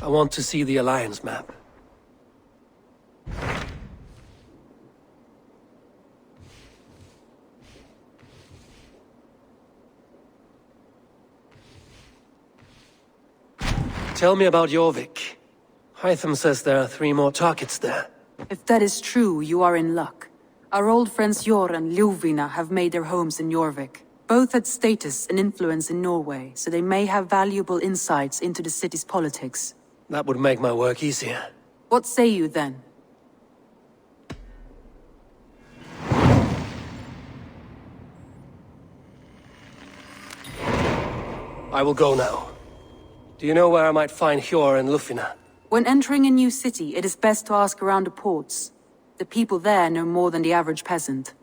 I want to see the Alliance map. Tell me about Jorvik. Hytham says there are 3 more targets there. If that is true, you are in luck. Our old friends Jor and Ljuvina have made their homes in Jorvik. Both had status and influence in Norway, so they may have valuable insights into the city's politics. That would make my work easier. What say you then? I will go now. Do you know where I might find Hjor and Lufina? When entering a new city, it is best to ask around the ports. The people there know more than the average peasant.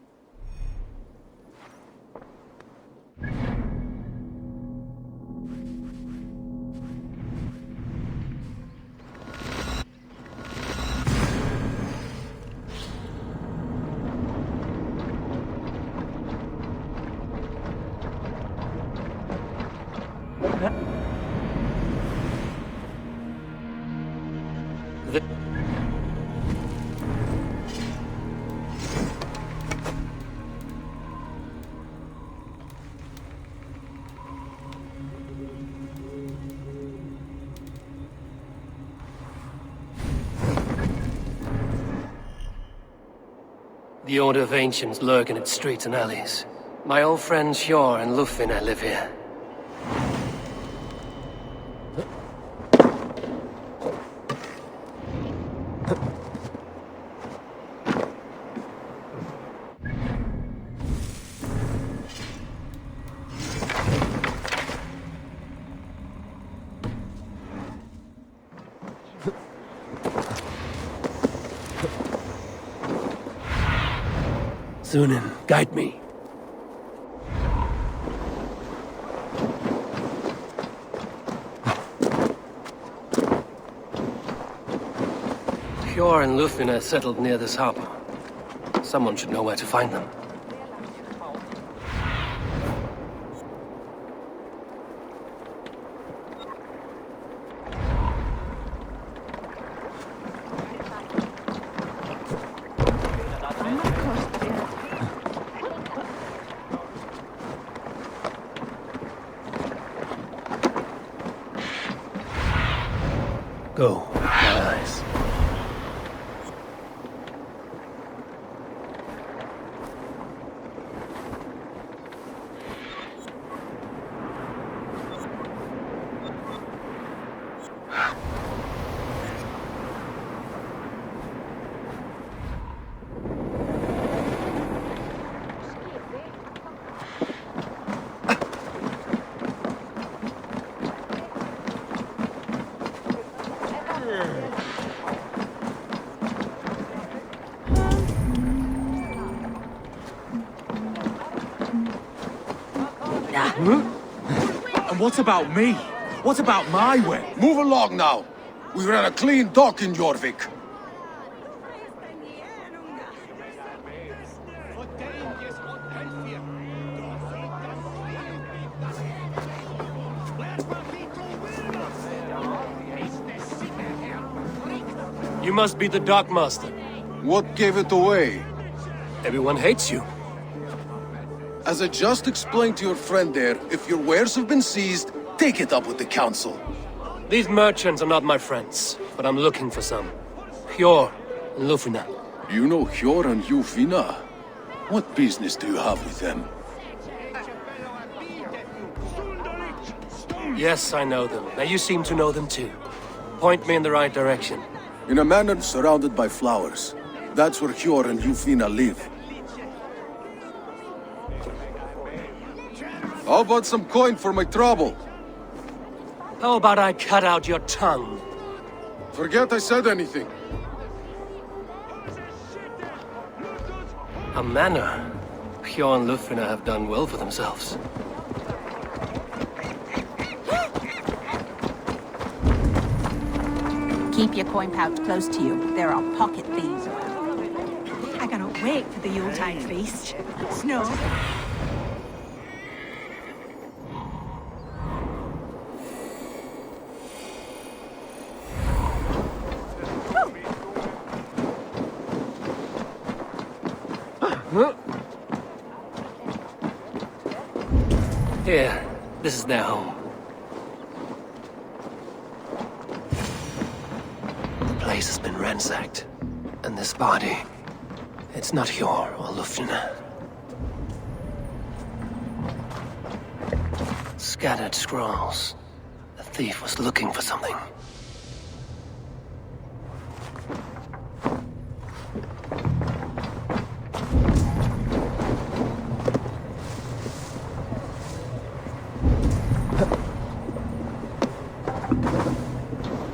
The Order of Ancients lurk in its streets and alleys. My old friends Hjor and Lufina live here. Sunan, guide me. Hjor and Lufina settled near this harbor. Someone should know where to find them. Go, my eyes. And what about me? What about my way? Move along now. We ran a clean dock in Jorvik. You must be the Dockmaster. What gave it away? Everyone hates you. As I just explained to your friend there, if your wares have been seized, take it up with the council. These merchants are not my friends, but I'm looking for some. Hjor and Lufina. You know Hjor and Lufina? What business do you have with them? Yes, I know them. Now you seem to know them too. Point me in the right direction. In a manor surrounded by flowers. That's where Hjor and Lufina live. How about some coin for my trouble? How about I cut out your tongue? Forget I said anything. A manor. Hjor and Lufina have done well for themselves. Keep your coin pouch close to you. There are pocket thieves around. I cannot wait for the Yuletide feast. Snow. Here, this is their home. The place has been ransacked. And this body, it's not Hjor or Lufina. Scattered scrolls. The thief was looking for something.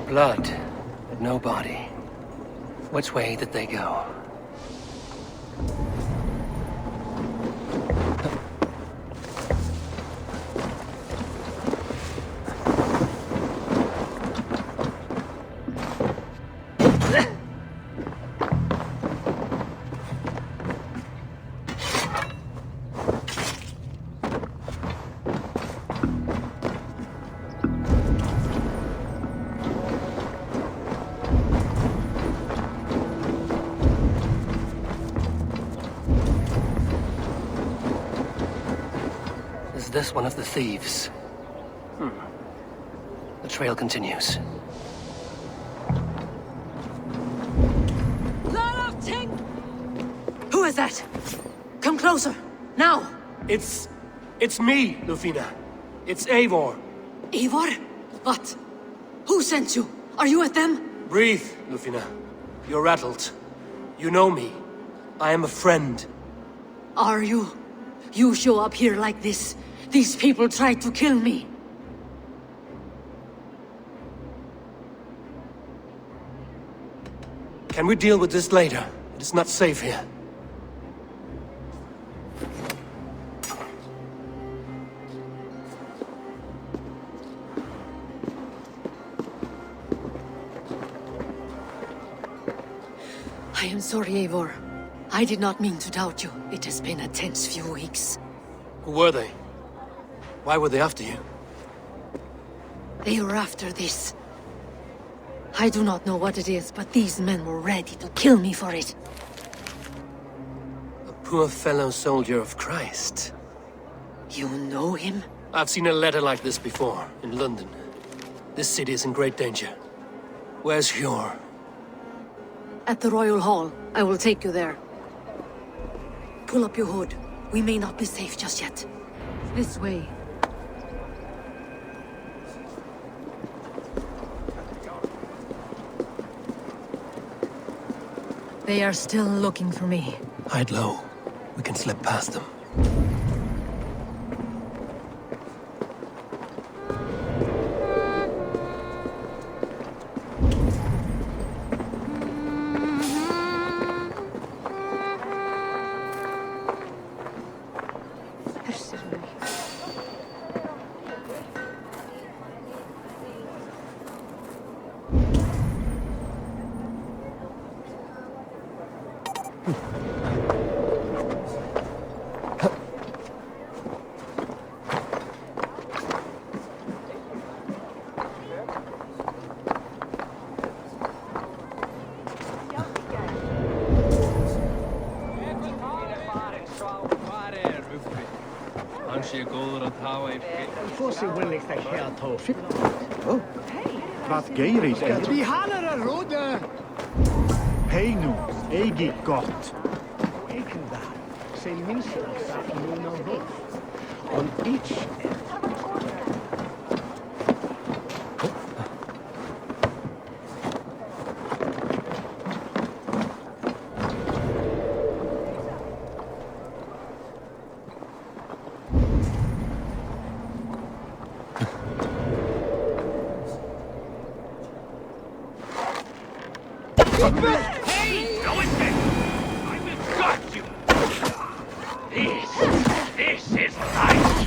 Blood, but no body. Which way did they go? Is this one of the thieves? The trail continues. Who is that? Come closer, now! It's me, Lufina. It's Eivor. Eivor? What? Who sent you? Are you with them? Breathe, Lufina. You're rattled. You know me. I am a friend. Are you? You show up here like this. These people tried to kill me. Can we deal with this later? It is not safe here. I am sorry, Eivor. I did not mean to doubt you. It has been a tense few weeks. Who were they? Why were they after you? They were after this. I do not know what it is, but these men were ready to kill me for it. A poor fellow soldier of Christ. You know him? I've seen a letter like this before, in London. This city is in great danger. Where's Hjor? At the Royal Hall. I will take you there. Pull up your hood. We may not be safe just yet. This way. They are still looking for me. Hide low. We can slip past them. Wat geirigt er? Vi haller råde! Hej nu, egi gott. Ekenda, se minsta sa nuna våld. On each Hey! Go in there! I will gut you! This is life!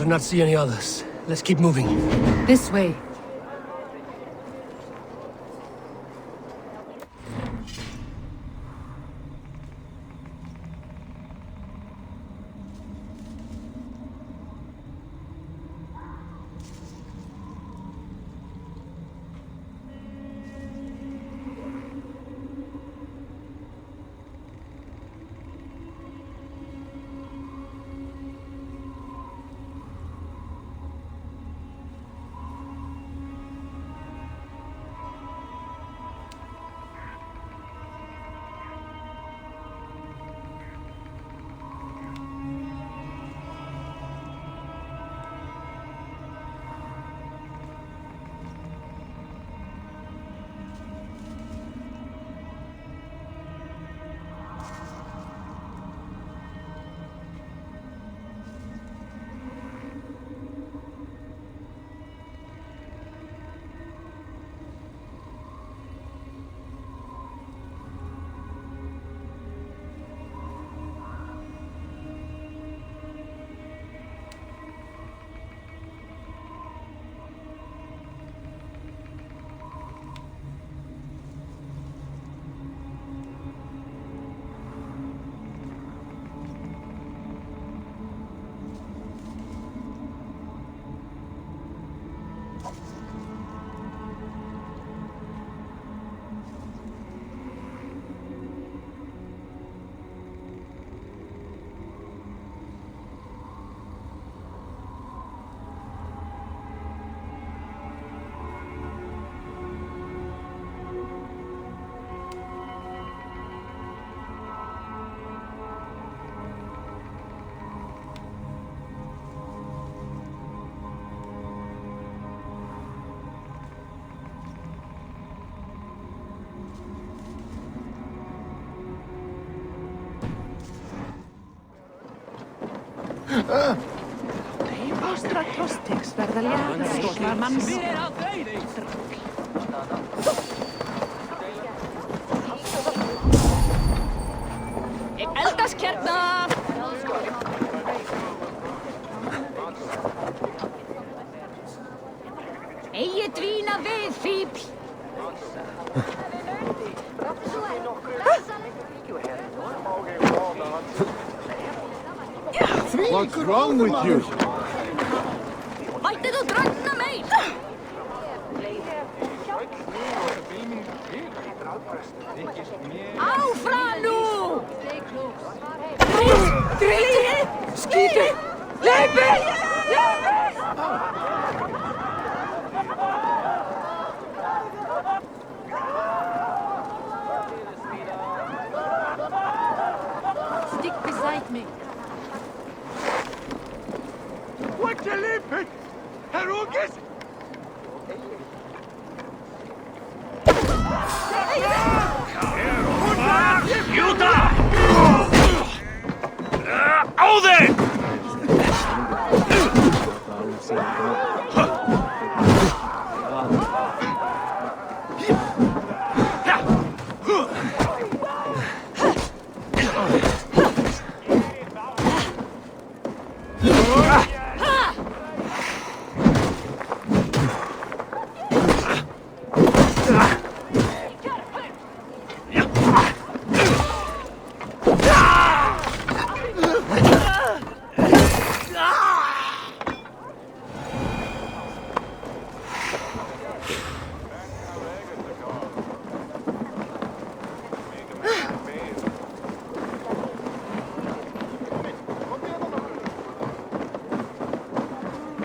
not see any others. Let's keep moving. This way. Tostics verða léttar manns. Ik eldast hérna! Eigi dvína við, fíbl! What's wrong with you? Mætti þú dragna meir? Áfram nú! Drýti! Skíti! Leipi! Stick beside me. What's a limpet? Herugis? You die! Oh then!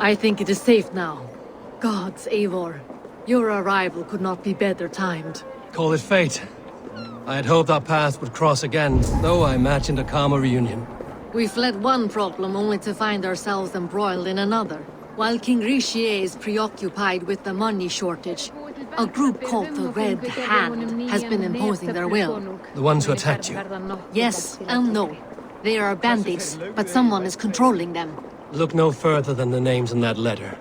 I think it is safe now. Gods, Eivor. Your arrival could not be better timed. Call it fate. I had hoped our paths would cross again, though I imagined a calmer reunion. We fled one problem only to find ourselves embroiled in another. While King Richier is preoccupied with the money shortage, a group called the Red Hand has been imposing their will. The ones who attacked you? Yes and no. They are bandits, but someone is controlling them. Look no further than the names in that letter.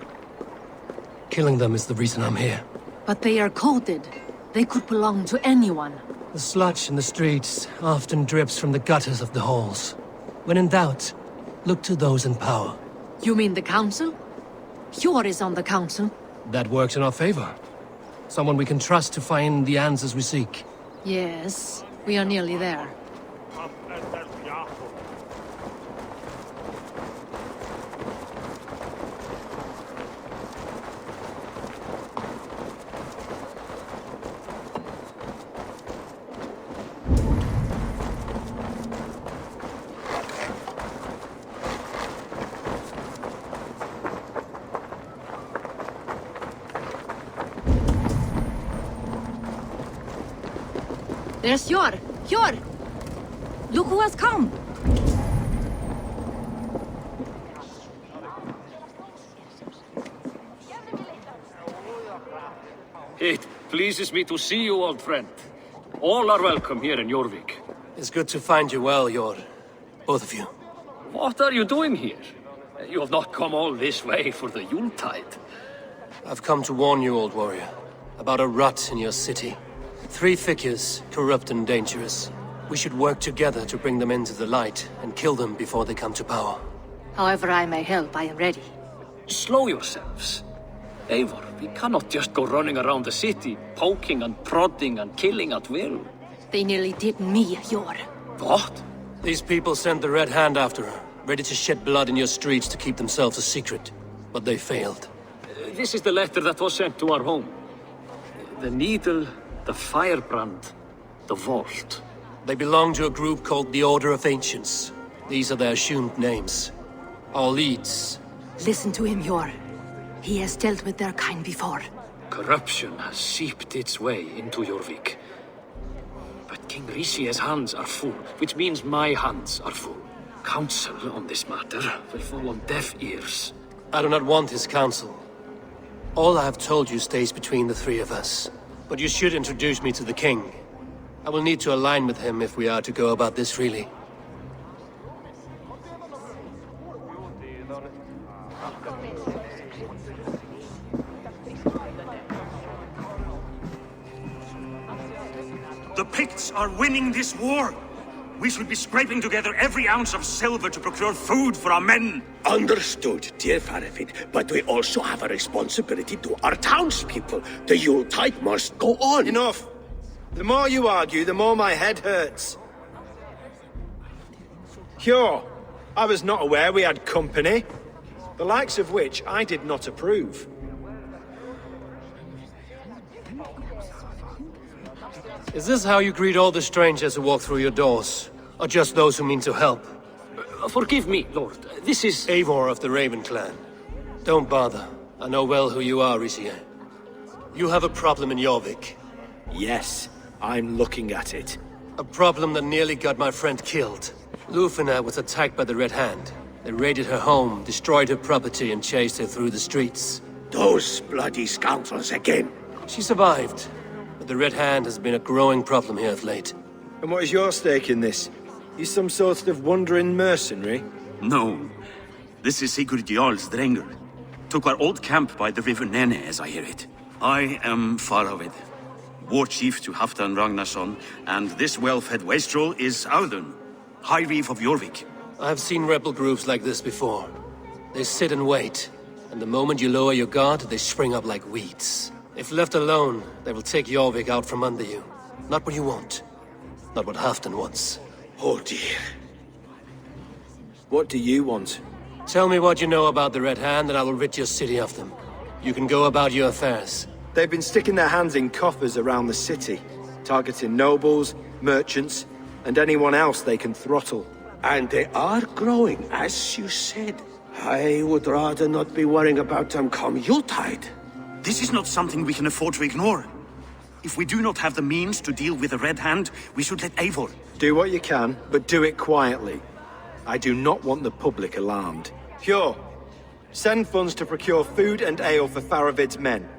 Killing them is the reason I'm here. But they are coded. They could belong to anyone. The sludge in the streets often drips from the gutters of the halls. When in doubt, look to those in power. You mean the council? Eivor is on the council. That works in our favor. Someone we can trust to find the answers we seek. Yes, we are nearly there. There's Eivor! Eivor! Look who has come! It pleases me to see you, old friend. All are welcome here in Yorvik. It's good to find you well, Yor. Both of you. What are you doing here? You have not come all this way for the Yuletide. I've come to warn you, old warrior, about a rot in your city. 3 figures, corrupt and dangerous. We should work together to bring them into the light and kill them before they come to power. However I may help, I am ready. Slow yourselves. Eivor, we cannot just go running around the city, poking and prodding and killing at will. They nearly did me, Eivor. What? These people sent the Red Hand after her, ready to shed blood in your streets to keep themselves a secret. But they failed. This is the letter that was sent to our home. The needle, the firebrand, the vault. They belong to a group called the Order of Ancients. These are their assumed names. Our leads. Listen to him, Eivor. He has dealt with their kind before. Corruption has seeped its way into Yorvik. But King Rishi's hands are full, which means my hands are full. Counsel on this matter will fall on deaf ears. I do not want his counsel. All I have told you stays between the 3 of us. But you should introduce me to the king. I will need to align with him if we are to go about this freely. The Picts are winning this war. We should be scraping together every ounce of silver to procure food for our men. Understood, dear Faravid, but we also have a responsibility to our townspeople. The Yuletide must go on. Enough! The more you argue, the more my head hurts. Sure, I was not aware we had company, the likes of which I did not approve. Is this how you greet all the strangers who walk through your doors? Or just those who mean to help? Forgive me, Lord. This is... Eivor of the Raven clan. Don't bother. I know well who you are, Rishi. You have a problem in Yorvik. Yes, I'm looking at it. A problem that nearly got my friend killed. Lufina was attacked by the Red Hand. They raided her home, destroyed her property, and chased her through the streets. Those bloody scoundrels again. She survived, but the Red Hand has been a growing problem here of late. And what is your stake in this? You some sort of wandering mercenary? No. This is Sigurd Jarl's Drenger. Took our old camp by the river Nene, as I hear it. I am Faravid, war chief to Halfdan Ragnarsson, and this well-fed wastrel is Audun, High Reeve of Jorvik. I have seen rebel groups like this before. They sit and wait, and the moment you lower your guard, they spring up like weeds. If left alone, they will take Jorvik out from under you. Not what you want. Not what Halfdan wants. Oh dear. What do you want? Tell me what you know about the Red Hand and I will rid your city of them. You can go about your affairs. They've been sticking their hands in coffers around the city, targeting nobles, merchants, and anyone else they can throttle. And they are growing, as you said. I would rather not be worrying about them come Yuletide. This is not something we can afford to ignore. If we do not have the means to deal with the Red Hand, we should let Eivor. Do what you can, but do it quietly. I do not want the public alarmed. Sure. Send funds to procure food and ale for Faravid's men.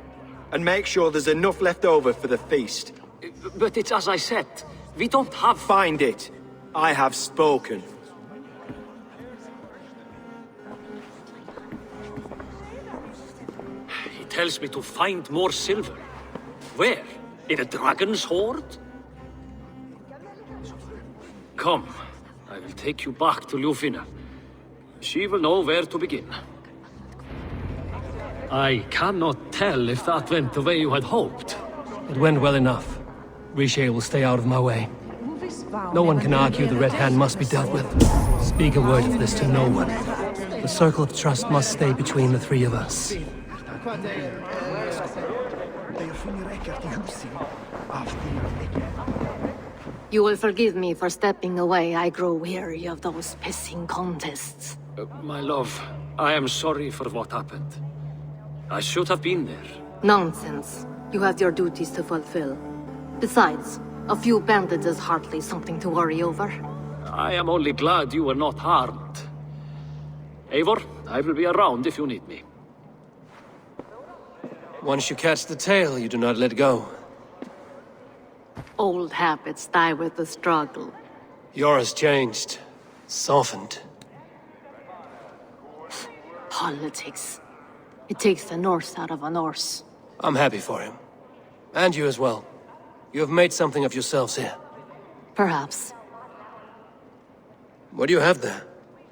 And make sure there's enough left over for the feast. But it's as I said, we don't have... Find it. I have spoken. He tells me to find more silver. Where? In a dragon's hoard? Come, I will take you back to Lufina. She will know where to begin. I cannot tell if that went the way you had hoped. It went well enough. Riche will stay out of my way. No one can argue the Red Hand must be dealt with. Speak a word of this to no one. The circle of trust must stay between the three of us. You will forgive me for stepping away. I grow weary of those pissing contests. My love, I am sorry for what happened. I should have been there. Nonsense. You have your duties to fulfill. Besides, a few bandits is hardly something to worry over. I am only glad you were not harmed. Eivor, I will be around if you need me. Once you catch the tail, you do not let go. Old habits die with the struggle. Yours changed. Softened. Politics. It takes the Norse out of a Norse. I'm happy for him. And you as well. You have made something of yourselves here. Perhaps. What do you have there?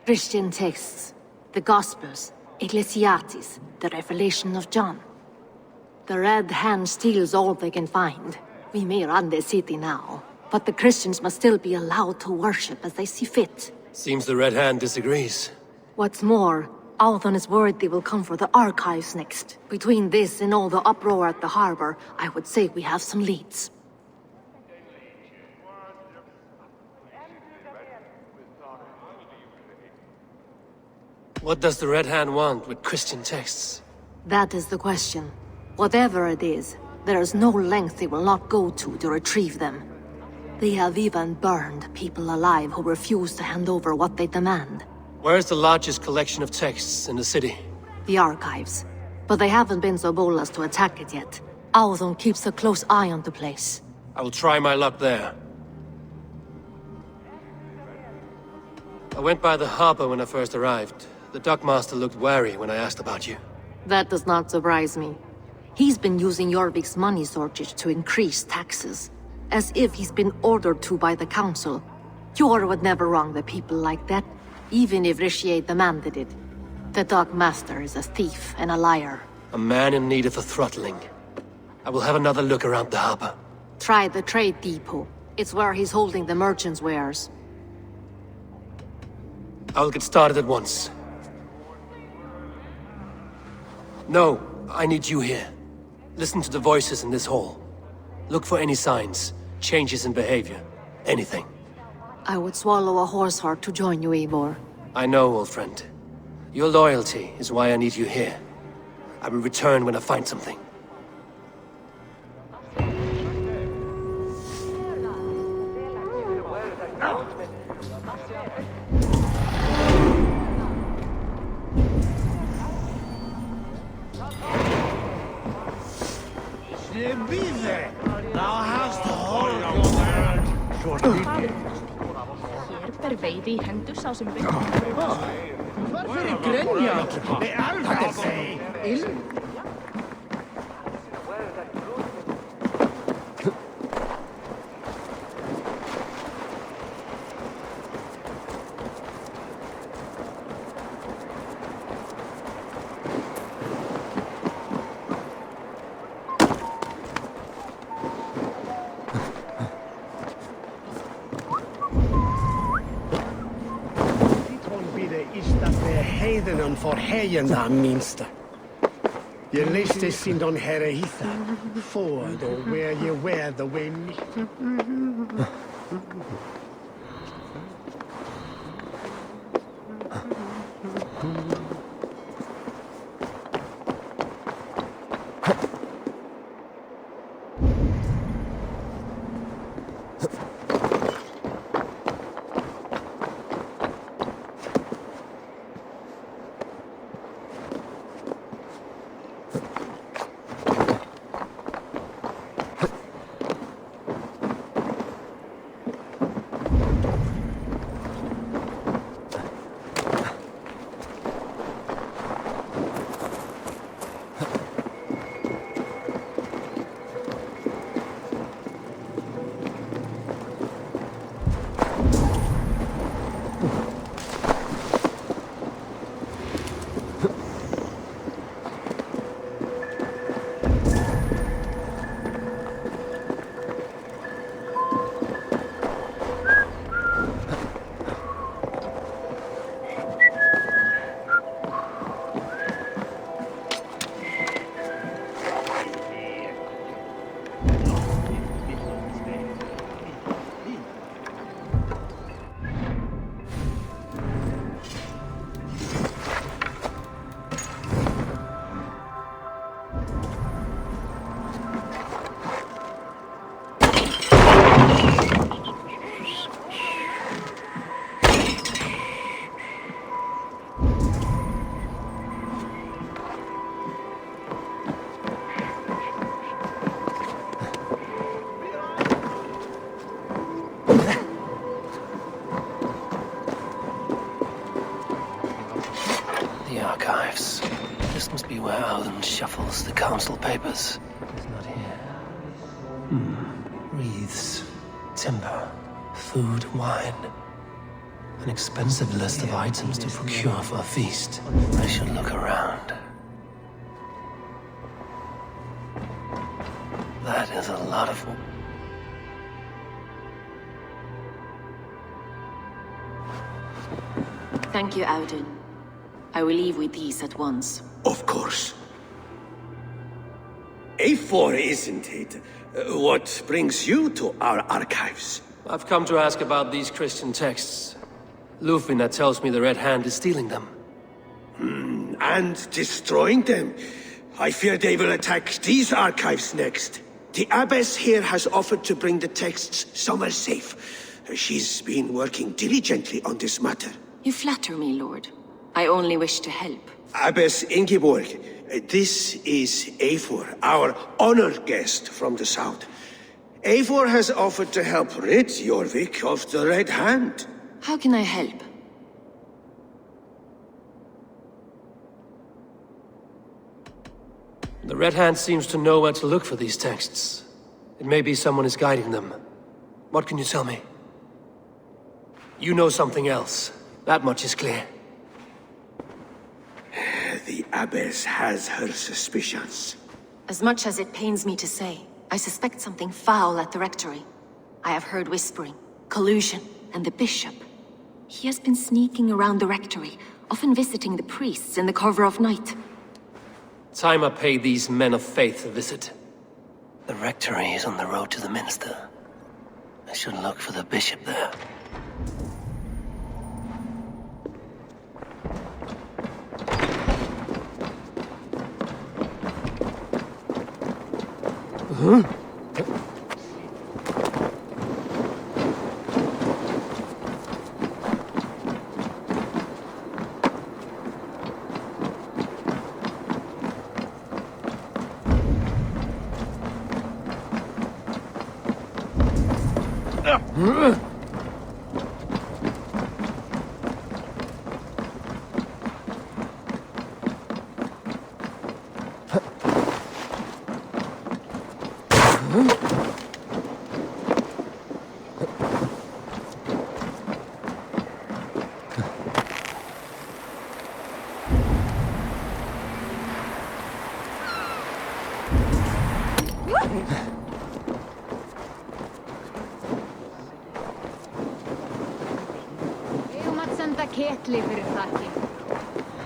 Christian texts. The Gospels. Ecclesiastes. The Revelation of John. The Red Hand steals all they can find. We may run the city now, but the Christians must still be allowed to worship as they see fit. Seems the Red Hand disagrees. What's more, Althon is worried they will come for the archives next. Between this and all the uproar at the harbor, I would say we have some leads. What does the Red Hand want with Christian texts? That is the question. Whatever it is, there is no length they will not go to retrieve them. They have even burned people alive who refuse to hand over what they demand. Where is the largest collection of texts in the city? The archives. But they haven't been so bold as to attack it yet. Althon keeps a close eye on the place. I will try my luck there. I went by the harbor when I first arrived. The dockmaster looked wary when I asked about you. That does not surprise me. He's been using Jorvik's money shortage to increase taxes. As if he's been ordered to by the council. Jor would never wrong the people like that, even if Richier demanded it. The dockmaster is a thief and a liar. A man in need of a throttling. I will have another look around the harbor. Try the trade depot. It's where he's holding the merchants' wares. I'll get started at once. No, I need you here. Listen to the voices in this hall. Look for any signs, changes in behavior, anything. I would swallow a horse heart to join you, Eivor. I know, old friend. Your loyalty is why I need you here. I will return when I find something. Thou hast hold your word. Hér ber veiði í hendur sá sem veit. Hvar fyrir grenja? Þetta er þeir. For hejenda minsta. Je liste sin don herre hitha. Forward or where you wear the wind. This must be where Alden shuffles the council papers. It's not here. Wreaths, timber, food, wine. An expensive list of items to procure for a feast. I should look around. That is a lot of... Thank you, Auden. I will leave with these at once. Of course. Eivor, isn't it? What brings you to our archives? I've come to ask about these Christian texts. Lufina tells me the Red Hand is stealing them. And destroying them. I fear they will attack these archives next. The abbess here has offered to bring the texts somewhere safe. She's been working diligently on this matter. You flatter me, Lord. I only wish to help. Abbess Ingeborg, this is Eivor, our honored guest from the south. Eivor has offered to help rid Yórfik of the Red Hand. How can I help? The Red Hand seems to know where to look for these texts. It may be someone is guiding them. What can you tell me? You know something else. That much is clear. The abbess has her suspicions. As much as it pains me to say, I suspect something foul at the rectory. I have heard whispering, collusion, and the bishop. He has been sneaking around the rectory, often visiting the priests in the cover of night. Time I pay these men of faith a visit. The rectory is on the road to the minster. I should look for the bishop there. Huh?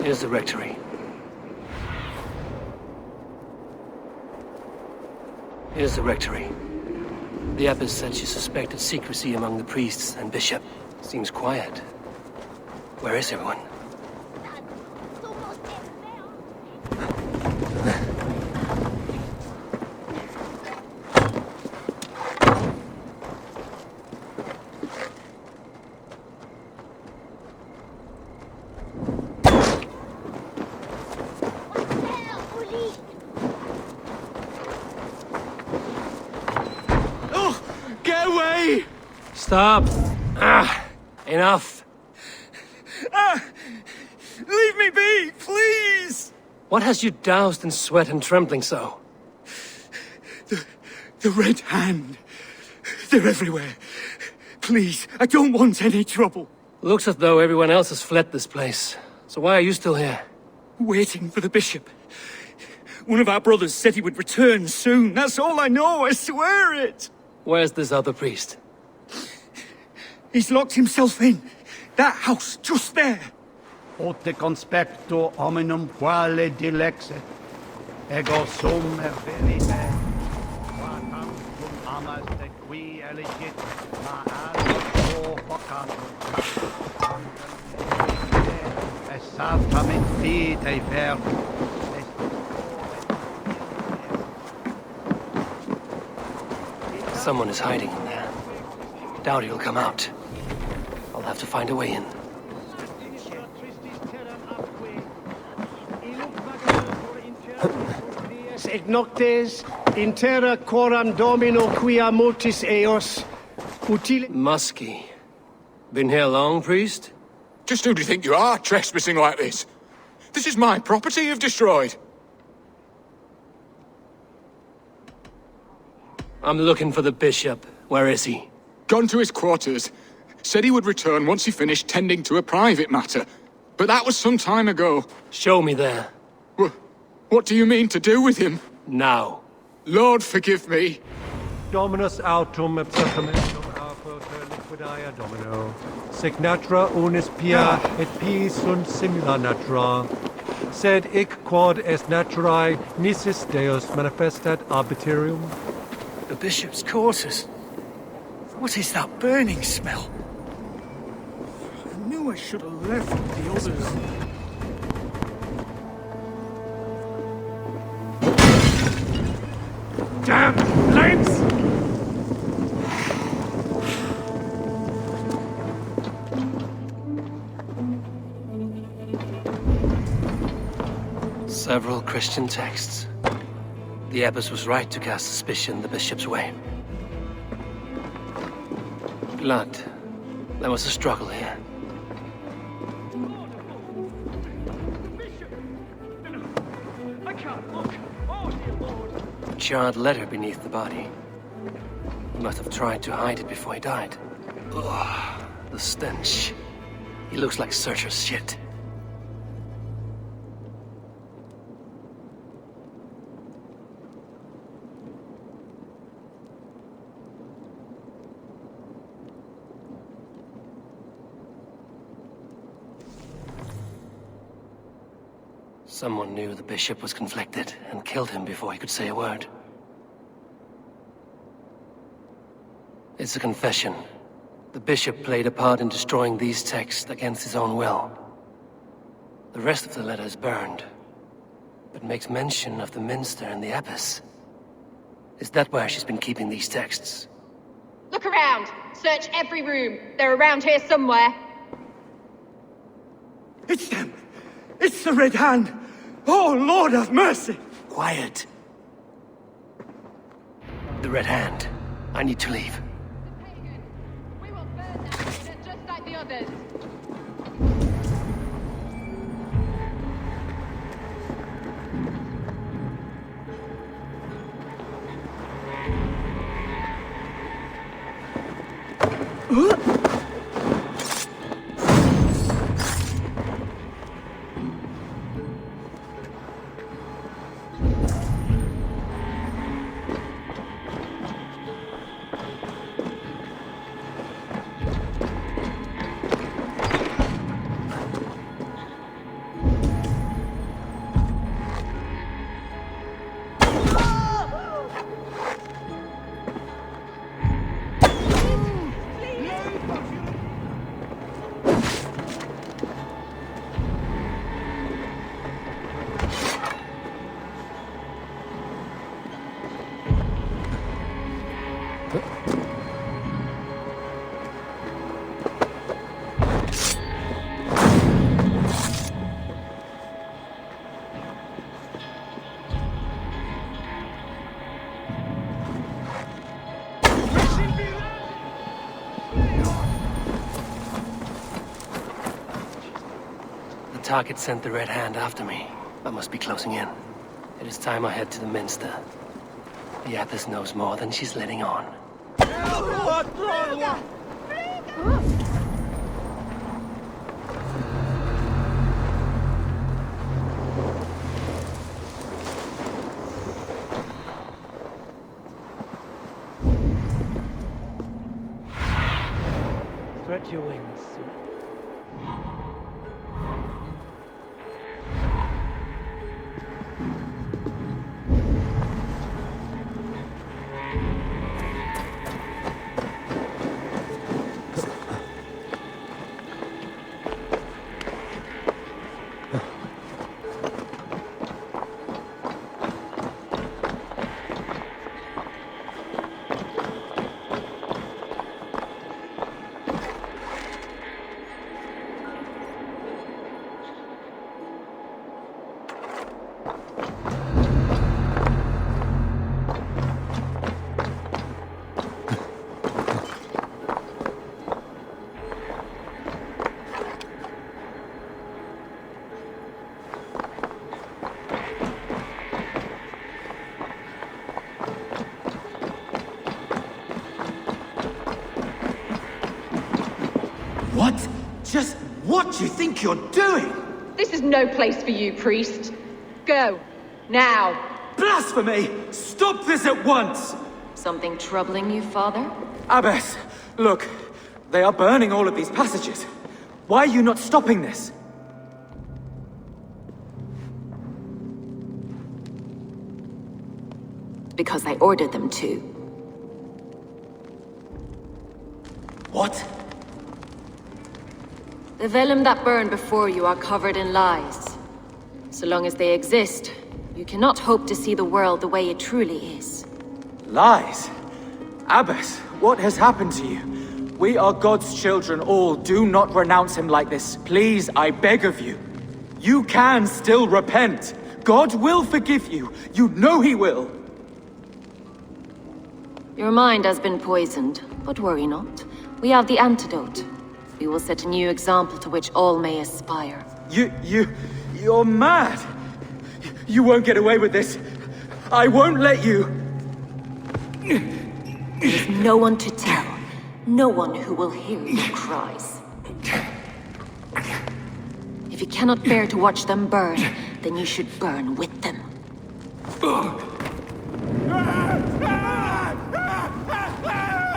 Here's the rectory. Here's the rectory. The abbess said she suspected secrecy among the priests and bishop. Seems quiet. Where is everyone? Stop! Enough! Leave me be, please! What has you doused in sweat and trembling so? The Red Hand. They're everywhere. Please, I don't want any trouble. Looks as though everyone else has fled this place. So why are you still here? Waiting for the bishop. One of our brothers said he would return soon. That's all I know, I swear it! Where's this other priest? He's locked himself in. That house, just there. Ote conspecto hominum quale dilexet. Ego sum verite. Quatantum amas de qui elegit. Ma alto vocatum. Exactamente vitae verbum. Someone is hiding in there. Doubt he'll come out. I'll have to find a way in. Et noctes in terra quoram domino quia motis eos utile... Musky. Been here long, priest? Just who do you think you are, trespassing like this? This is my property you've destroyed. I'm looking for the bishop. Where is he? Gone to his quarters. Said he would return once he finished tending to a private matter. But that was some time ago. Show me there. What do you mean to do with him? Now. Lord, forgive me. Dominus autum absacramentum aperta liquidae domino. Signatra unis pia et pii sunt simula natura. Sed hic quod est naturae nisis Deus manifestat arbitrium. The bishop's quarters. What is that burning smell? I knew I should have left the others. Damn flames! Several Christian texts. The abbess was right to cast suspicion the bishop's way. Blood. There was a struggle here. I can't look. Oh, dear Lord. A charred letter beneath the body. He must have tried to hide it before he died. Ugh, the stench. He looks like Searcher's shit. Someone knew the bishop was conflicted and killed him before he could say a word. It's a confession. The bishop played a part in destroying these texts against his own will. The rest of the letter is burned, but makes mention of the minster and the abbess. Is that where she's been keeping these texts? Look around! Search every room. They're around here somewhere. It's them! It's the Red Hand! Oh, Lord have mercy! Quiet. The Red Hand. I need to leave. We will burn them just like the others. The target sent the Red Hand after me. I must be closing in. It is time I head to the minster. The abbess knows more than she's letting on. Stretch your wings. Just what do you think you're doing? This is no place for you, priest. Go. Now. Blasphemy! Stop this at once! Something troubling you, Father? Abbess, look. They are burning all of these passages. Why are you not stopping this? Because I ordered them to. What? The vellum that burn before you are covered in lies. So long as they exist, you cannot hope to see the world the way it truly is. Lies? Abbess, what has happened to you? We are God's children all. Do not renounce him like this. Please, I beg of you. You can still repent. God will forgive you. You know he will. Your mind has been poisoned, but worry not. We have the antidote. We will set a new example to which all may aspire. You're mad! You won't get away with this. I won't let you! There's no one to tell. No one who will hear your cries. If you cannot bear to watch them burn, then you should burn with them.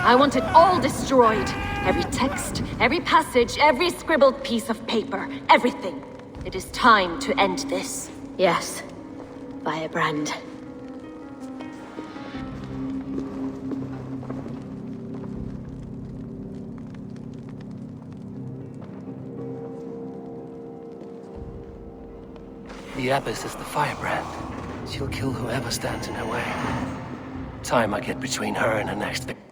I want it all destroyed. Every text, every passage, every scribbled piece of paper, everything. It is time to end this. Yes, Firebrand. The Abbess is the firebrand. She'll kill whoever stands in her way. Time I get between her and her next victim.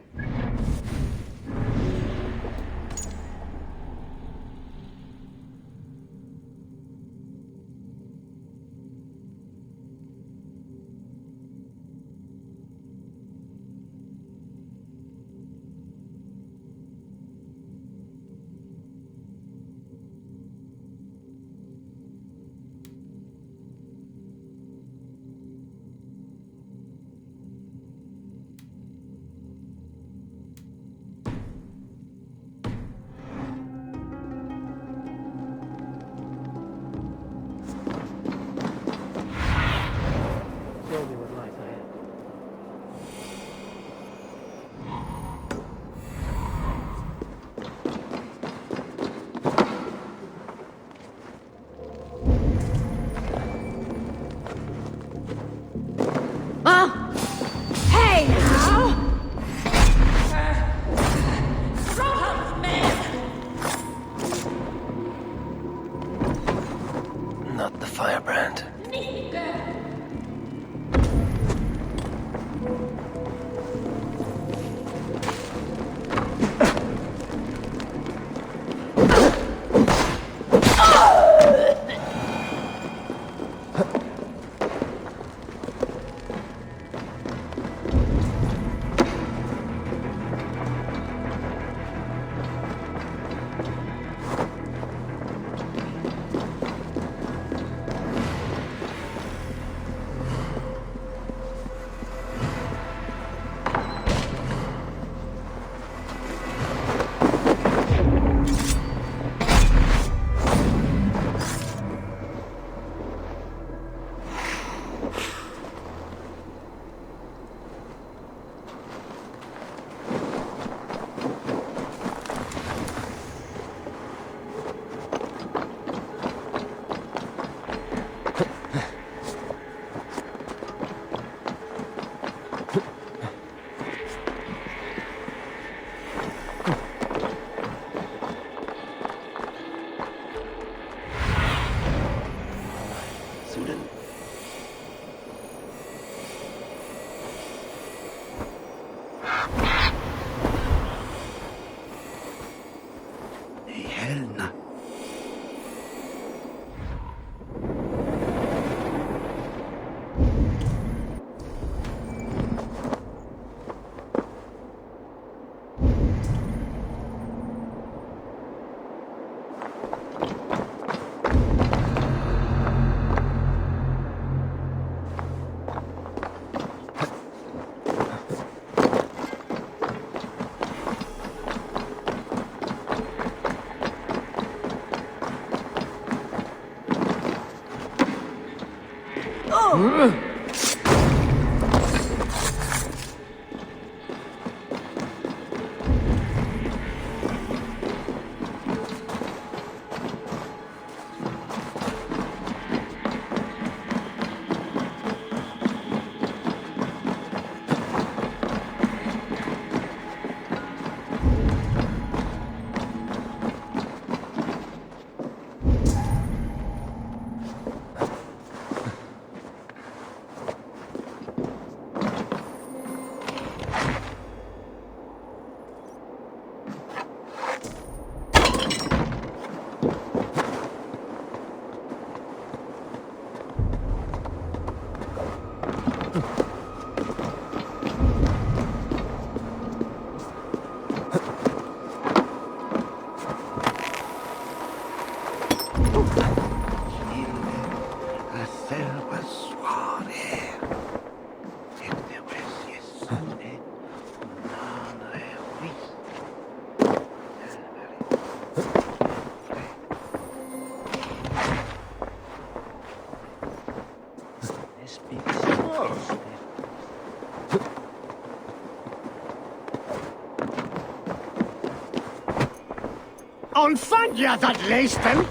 Not the firebrand. Ontvangt dat leesten?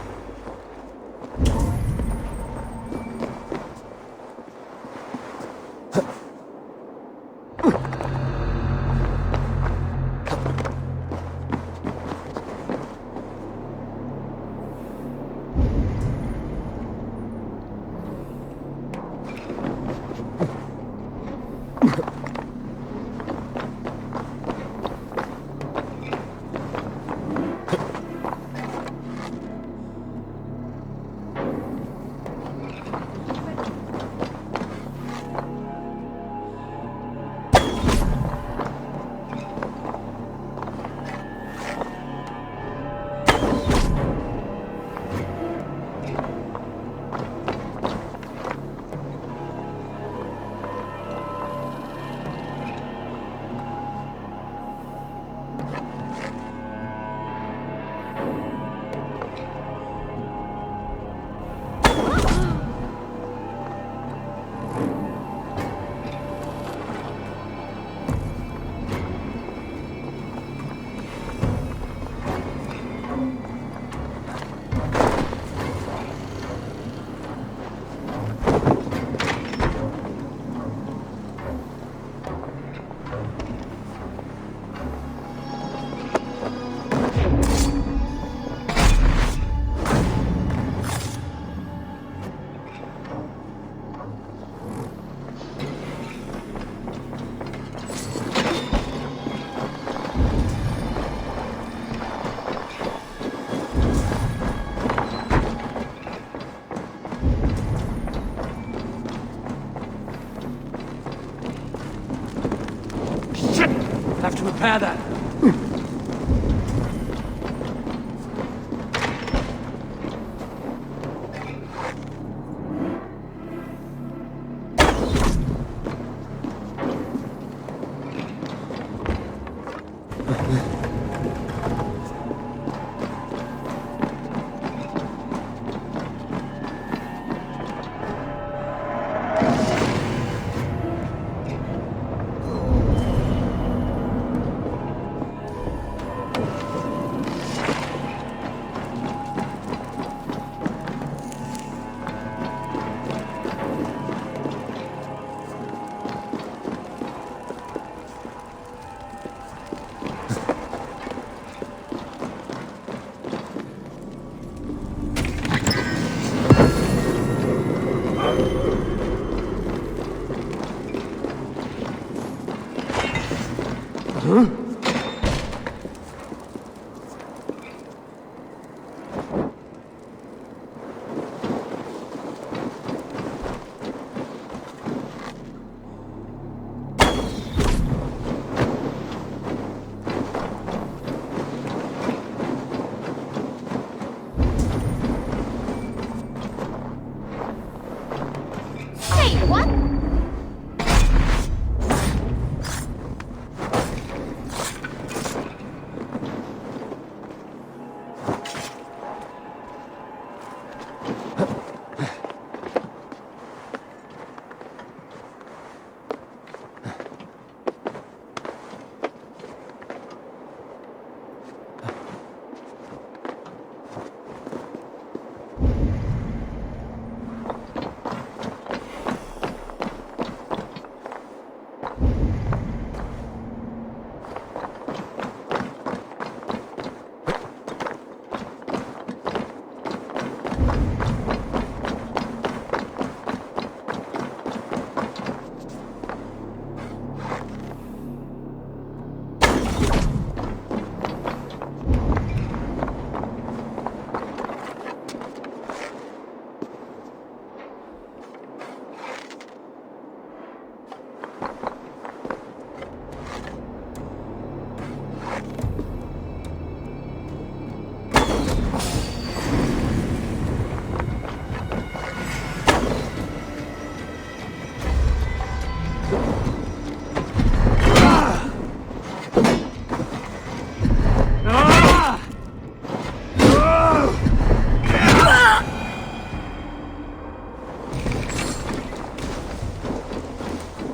Have to repair that.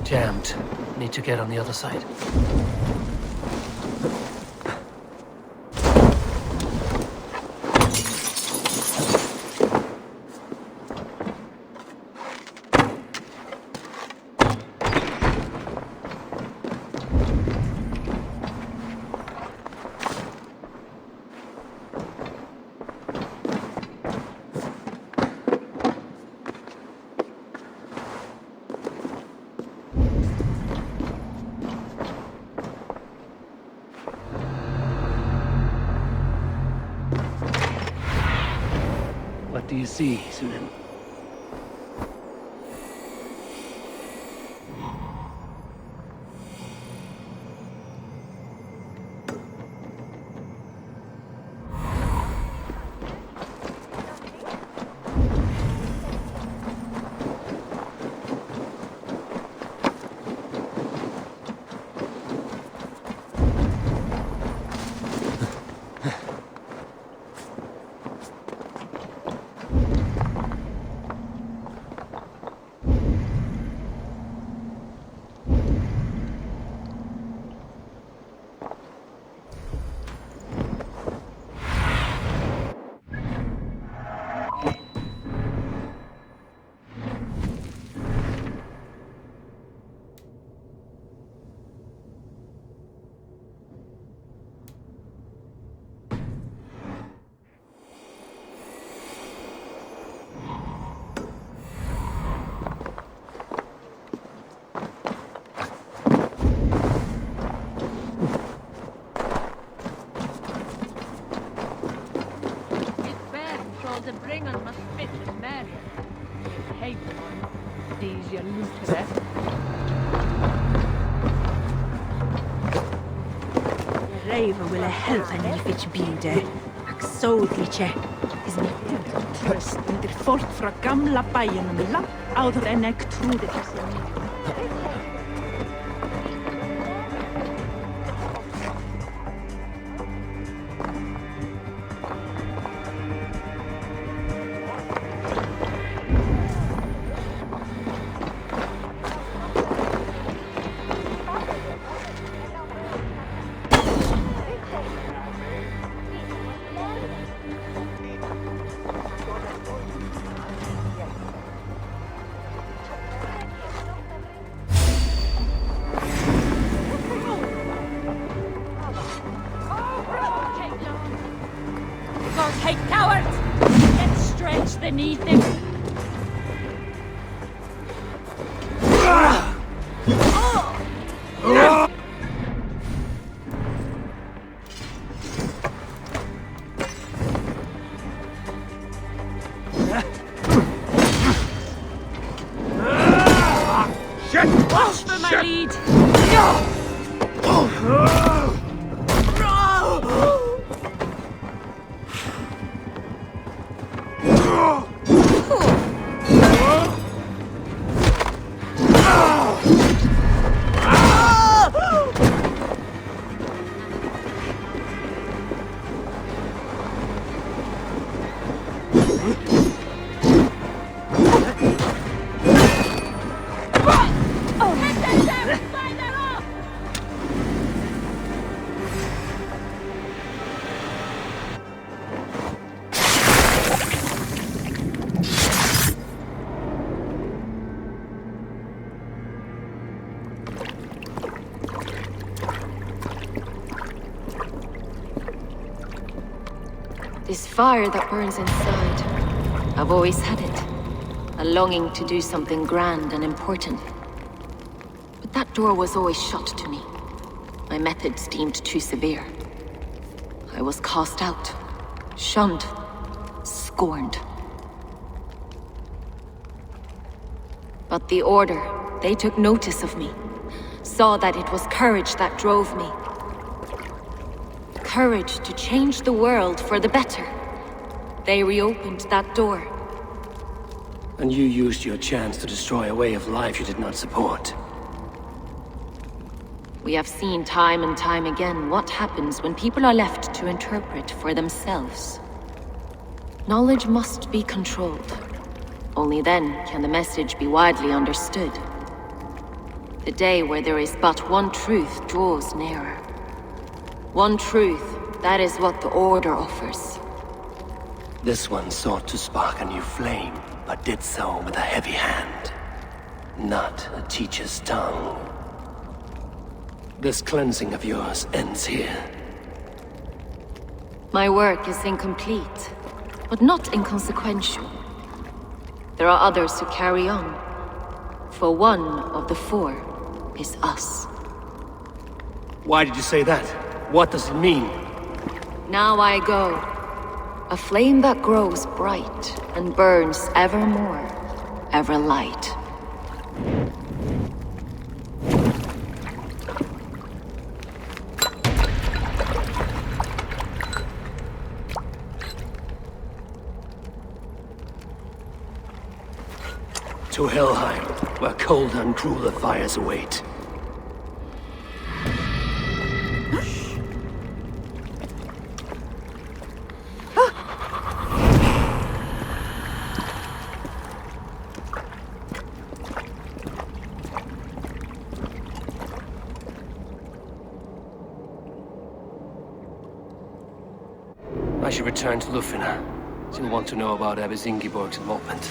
Jammed. Need to get on the other side. What do you see, Sunan? Eivor will helpa nýfitt bíde. Ak sóðlíkje. Is mér tröst undir fólk frá gamla bæjunum langt áður en ek trúði þessi nýju. Beneath him. Watch for my lead. This fire that burns inside. I've always had it. A longing to do something grand and important. But that door was always shut to me. My methods deemed too severe. I was cast out, shunned, scorned. But the Order, they took notice of me. Saw that it was courage that drove me. Courage to change the world for the better. They reopened that door. And you used your chance to destroy a way of life you did not support. We have seen time and time again what happens when people are left to interpret for themselves. Knowledge must be controlled. Only then can the message be widely understood. The day where there is but one truth draws nearer. One truth, that is what the Order offers. This one sought to spark a new flame, but did so with a heavy hand. Not a teacher's tongue. This cleansing of yours ends here. My work is incomplete, but not inconsequential. There are others who carry on. For one of the four is us. Why did you say that? What does it mean? Now I go. A flame that grows bright and burns ever more, ever light. To Helheim, where cold and crueler fires await. I should return to Lufina. She'll want to know about Abbess Ingeborg's involvement.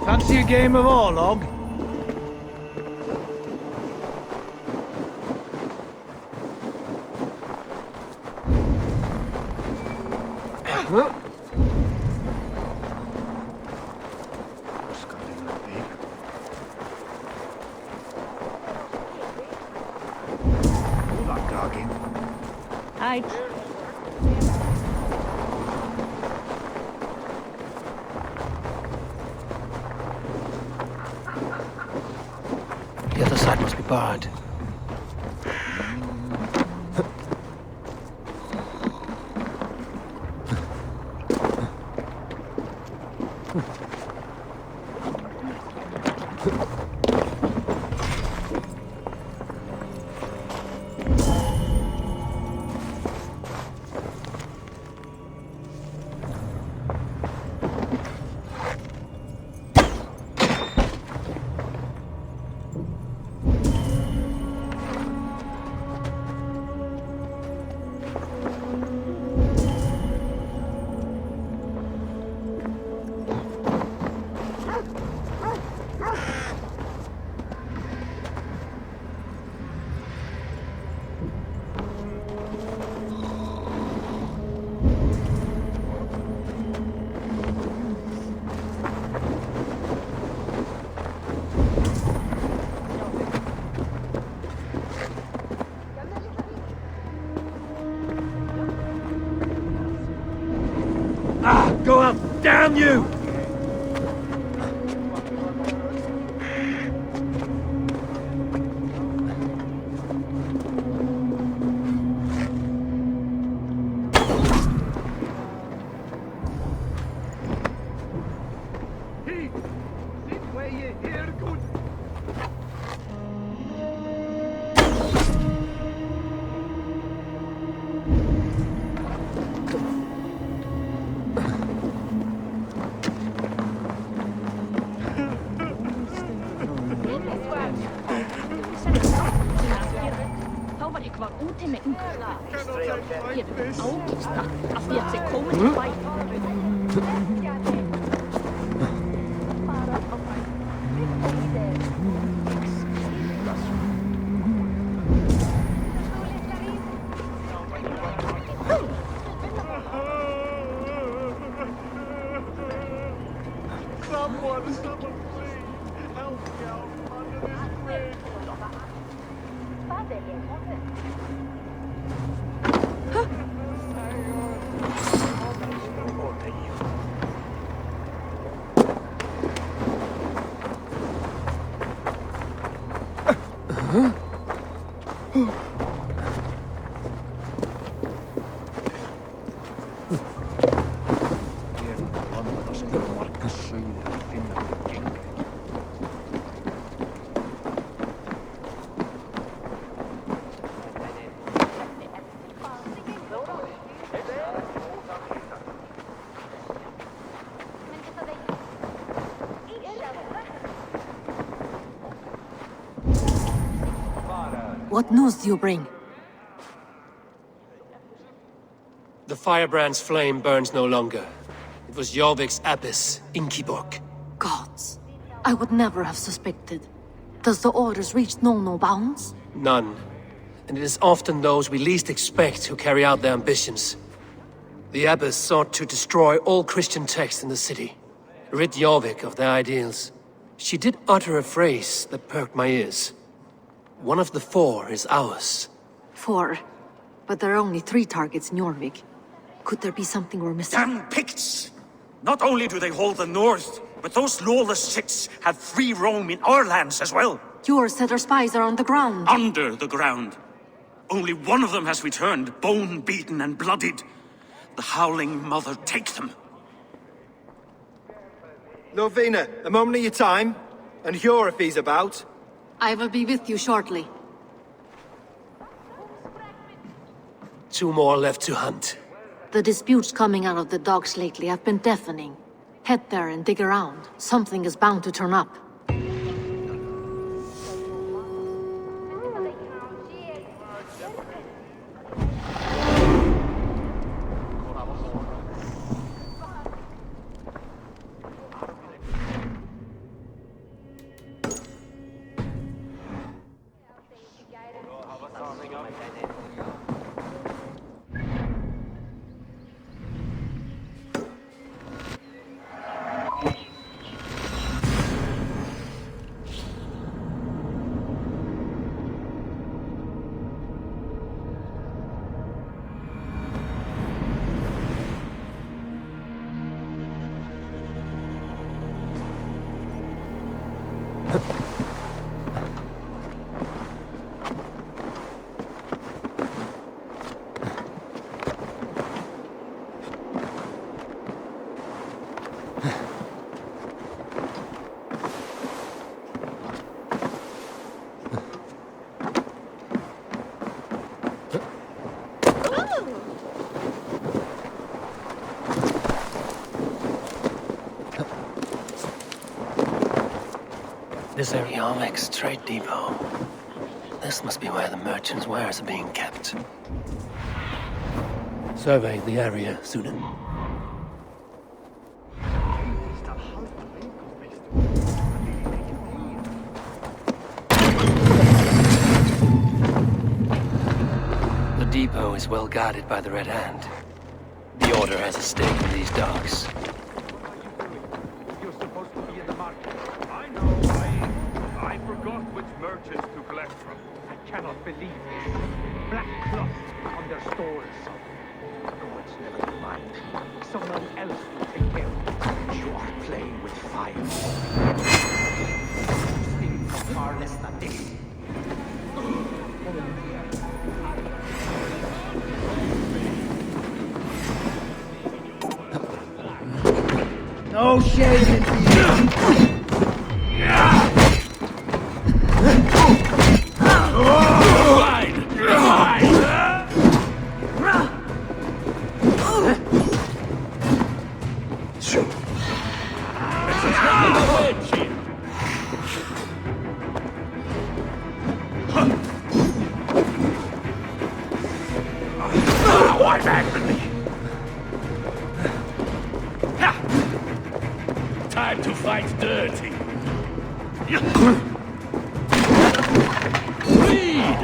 Fancy a game of Orlog? Hi. The other side must be barred. Go up! Damn you! til med Inkltera. Her afviste, at vi er til kommet til vej. What news do you bring? The firebrand's flame burns no longer. It was Jorvik's abbess, Inkiborg. Gods. I would never have suspected. Does the orders reach no bounds? None. And it is often those we least expect who carry out their ambitions. The abbess sought to destroy all Christian texts in the city, rid Jorvik of their ideals. She did utter a phrase that perked my ears. One of the 4 is ours. 4? But there are only 3 targets in Jorvik. Could there be something we're missing? Damn Picts! Not only do they hold the north, but those lawless shits have free roam in our lands as well. Yours said our spies are on the ground. Under the ground. Only one of them has returned, bone-beaten and bloodied. The Howling Mother take them. Lovina, a moment of your time, and Hjor if he's about. I will be with you shortly. 2 more left to hunt. The disputes coming out of the docks lately have been deafening. Head there and dig around. Something is bound to turn up. This is Jorvik's trade depot. This must be where the merchants' wares are being kept. Survey the area, Sunan. The depot is well guarded by the Red Hand. The Order has a stake in these docks. Cannot believe this. Black cloth on their stores. Gods never mind. Someone else will take care of it. You are playing with fire. Think of far less than this. No shame in you. time to fight dirty. Read!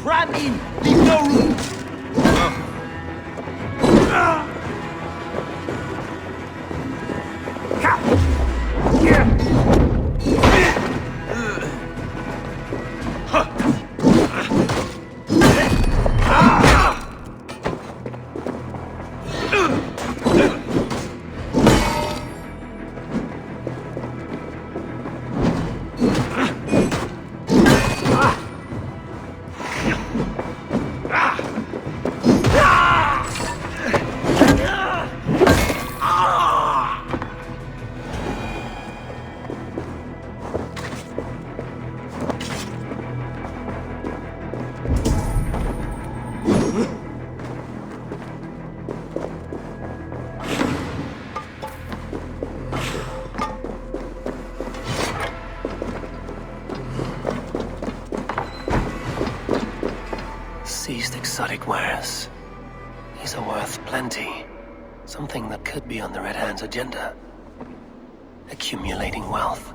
Cram in! Leave no room! Seized exotic wares. These are worth plenty. Something that could be on the Red Hand's agenda. Accumulating wealth.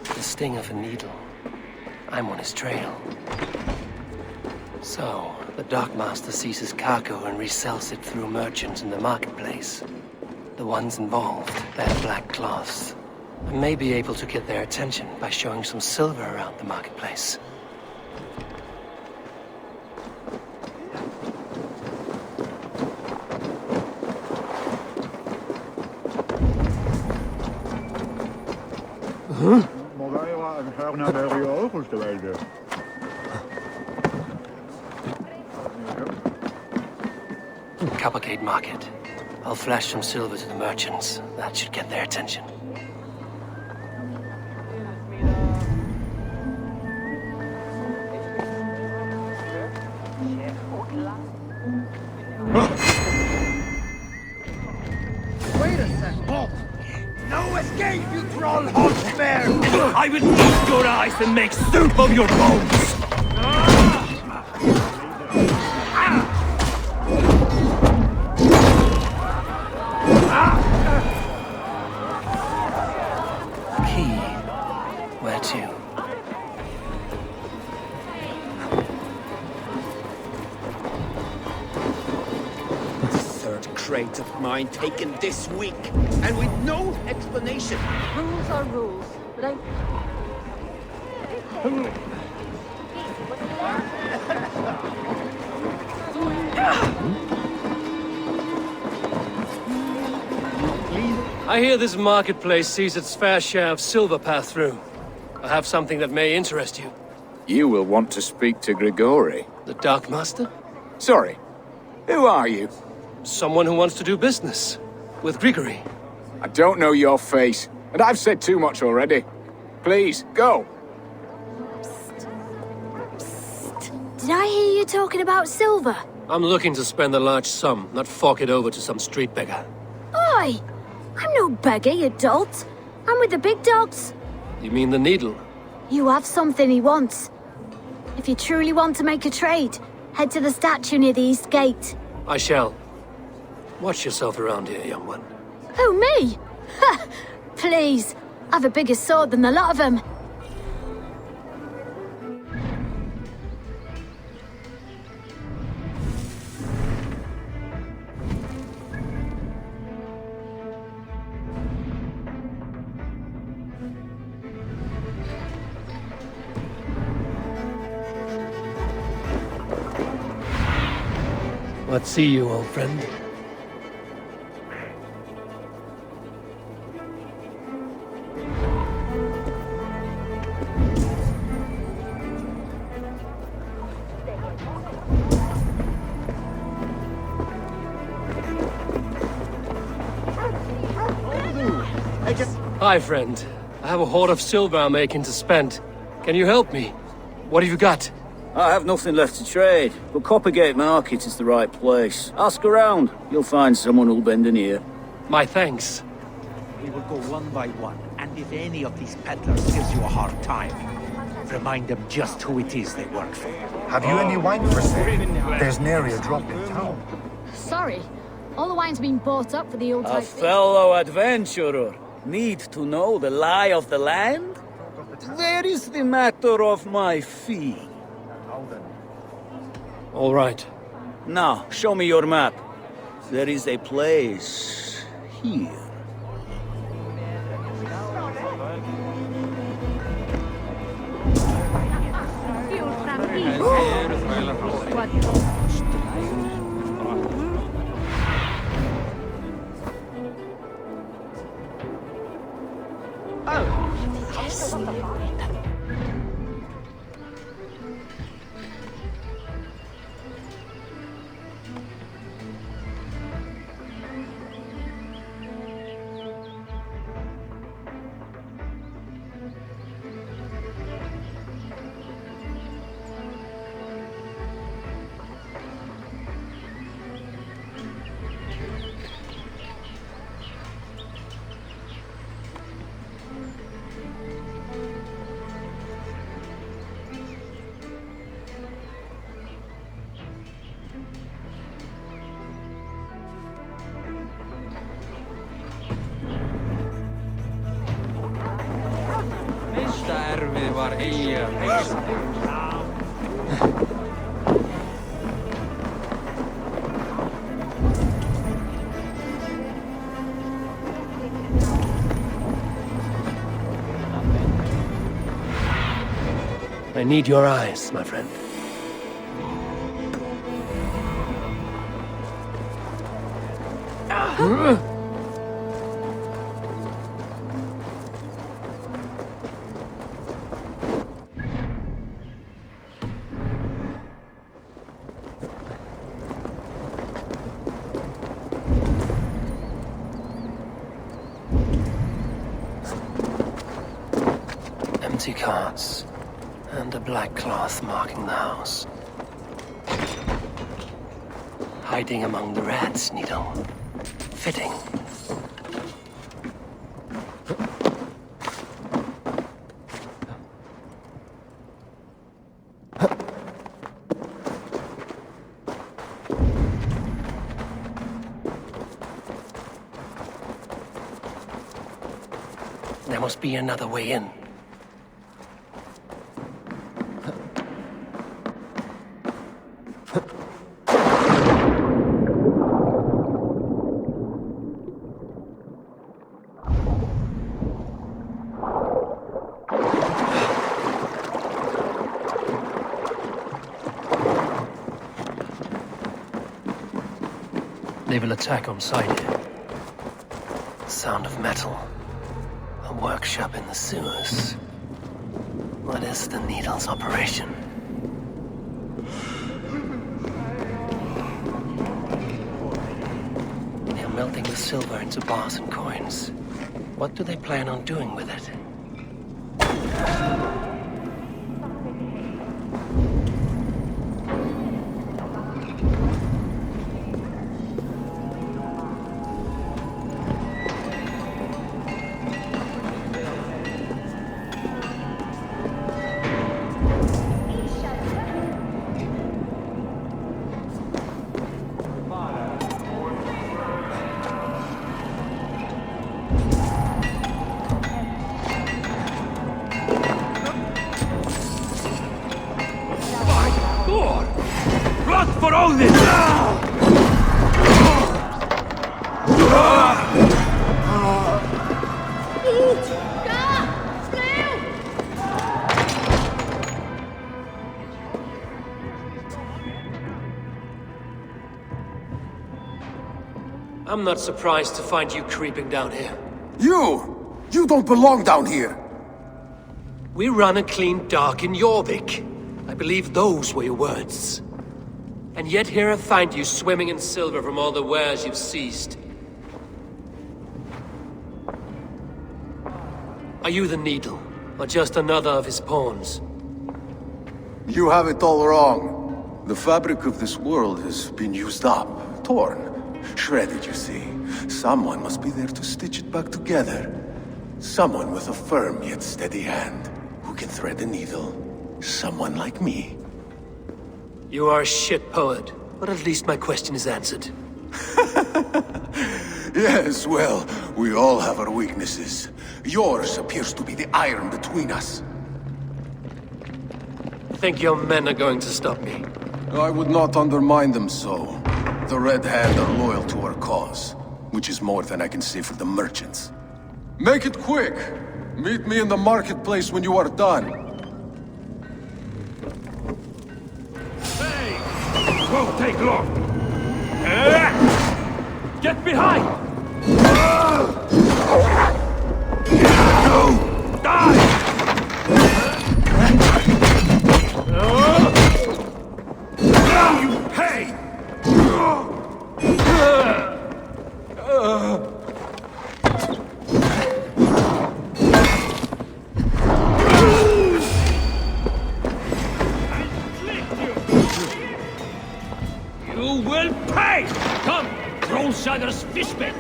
The sting of a needle. I'm on his trail. So, the dockmaster seizes cargo and resells it through merchants in the marketplace. The ones involved, their black cloths. I may be able to get their attention by showing some silver around the marketplace. Huh? Coppercade Market. I'll flash some silver to the merchants. That should get their attention. Wait a second. Halt! No escape, you troll horse-bear! I will eat your eyes and make soup of your bones! Of mine taken this week, and with no explanation. Rules are rules, but I... I hear this marketplace sees its fair share of silver pass through. I have something that may interest you. You will want to speak to Grigori. The Darkmaster? Sorry. Who are you? Someone who wants to do business. With Grigori. I don't know your face, and I've said too much already. Please, go. Did I hear you talking about silver? I'm looking to spend a large sum, not fork it over to some street beggar. Oi! I'm no beggar, you dolt. I'm with the big dogs. You mean the needle? You have something he wants. If you truly want to make a trade, head to the statue near the east gate. I shall. Watch yourself around here, young one. Who, me? Ha! Please, I've a bigger sword than the lot of them. Let's see you, old friend. Hi, friend. I have a hoard of silver I'm making to spend. Can you help me? What have you got? I have nothing left to trade, but Coppergate Market is the right place. Ask around. You'll find someone who'll bend an ear. My thanks. We will go one by one, and if any of these peddlers gives you a hard time, remind them just who it is they work for. Have you any wine for sale? There's nary a drop in town. Sorry. All the wine's been bought up for the old A type. fellow adventurer. Need to know the lie of the land? Where is the matter of my fee? All right. Now, show me your map. There is a place here. I need your eyes, my friend. Empty carts. And a black cloth marking the house. Hiding among the rat's needle. Fitting. There must be another way in. They will attack on sight here. Sound of metal. A workshop in the sewers. What is the needle's operation? They're melting the silver into bars and coins. What do they plan on doing with it? For all this! I'm not surprised to find you creeping down here. You! You don't belong down here! We run a clean dock in Yórvik. I believe those were your words. And yet here I find you swimming in silver from all the wares you've seized. Are you the Needle, or just another of his pawns? You have it all wrong. The fabric of this world has been used up, torn, shredded, you see. Someone must be there to stitch it back together. Someone with a firm yet steady hand, who can thread the needle. Someone like me. You are a shit poet, but at least my question is answered. Yes, well, we all have our weaknesses. Yours appears to be the iron between us. Think your men are going to stop me? I would not undermine them so. The Red Hand are loyal to our cause, which is more than I can say for the merchants. Make it quick! Meet me in the marketplace when you are done. Hey! Won't take long! Get behind! Die! You pay! You will pay! Come, Trollshagger's fishbait!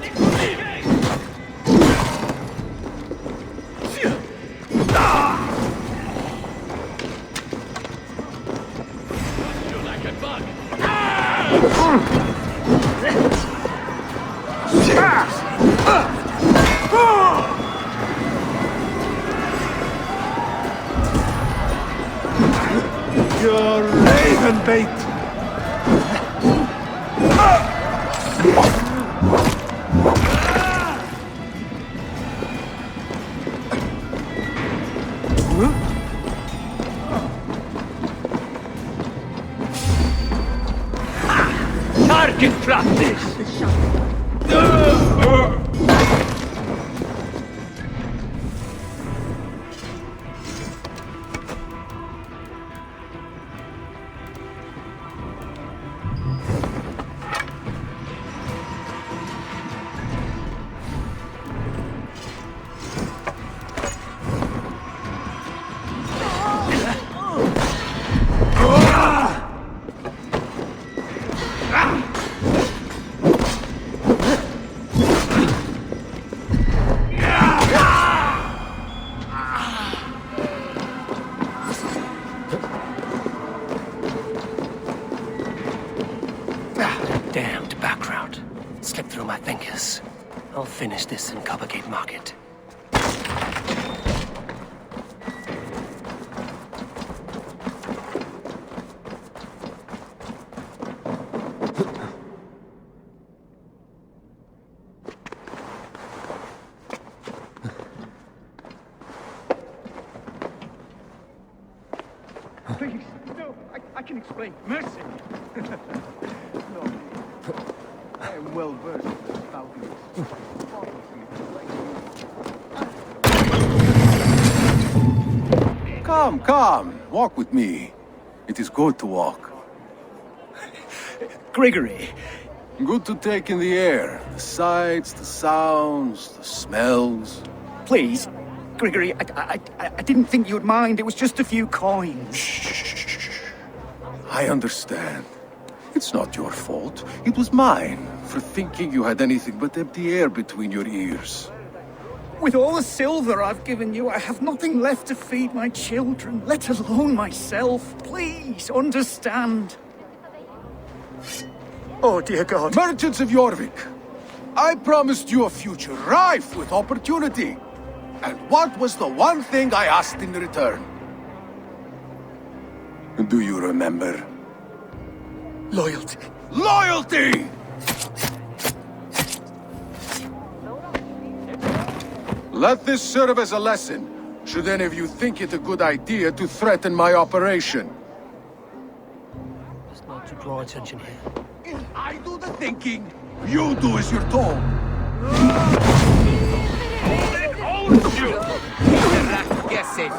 You like a bug? You're raven bait! Target practice! Damned background. Slipped through my fingers. I'll finish this in Coppergate Market. Please, no, I can explain. Mercy! No, I am well versed in this falconry. Come, walk with me. It is good to walk. Gregory! Good to take in the air. The sights, the sounds, the smells. Please, Gregory, I didn't think you'd mind. It was just a few coins. I understand. It's not your fault. It was mine, for thinking you had anything but empty air between your ears. With all the silver I've given you, I have nothing left to feed my children, let alone myself. Please, understand. Oh, dear God. Merchants of Jorvik, I promised you a future rife with opportunity. And what was the one thing I asked in return? Do you remember? Loyalty. Loyalty! Let this serve as a lesson, should any of you think it a good idea to threaten my operation. Just not to draw attention here. I do the thinking, you do as you're told. Guessing.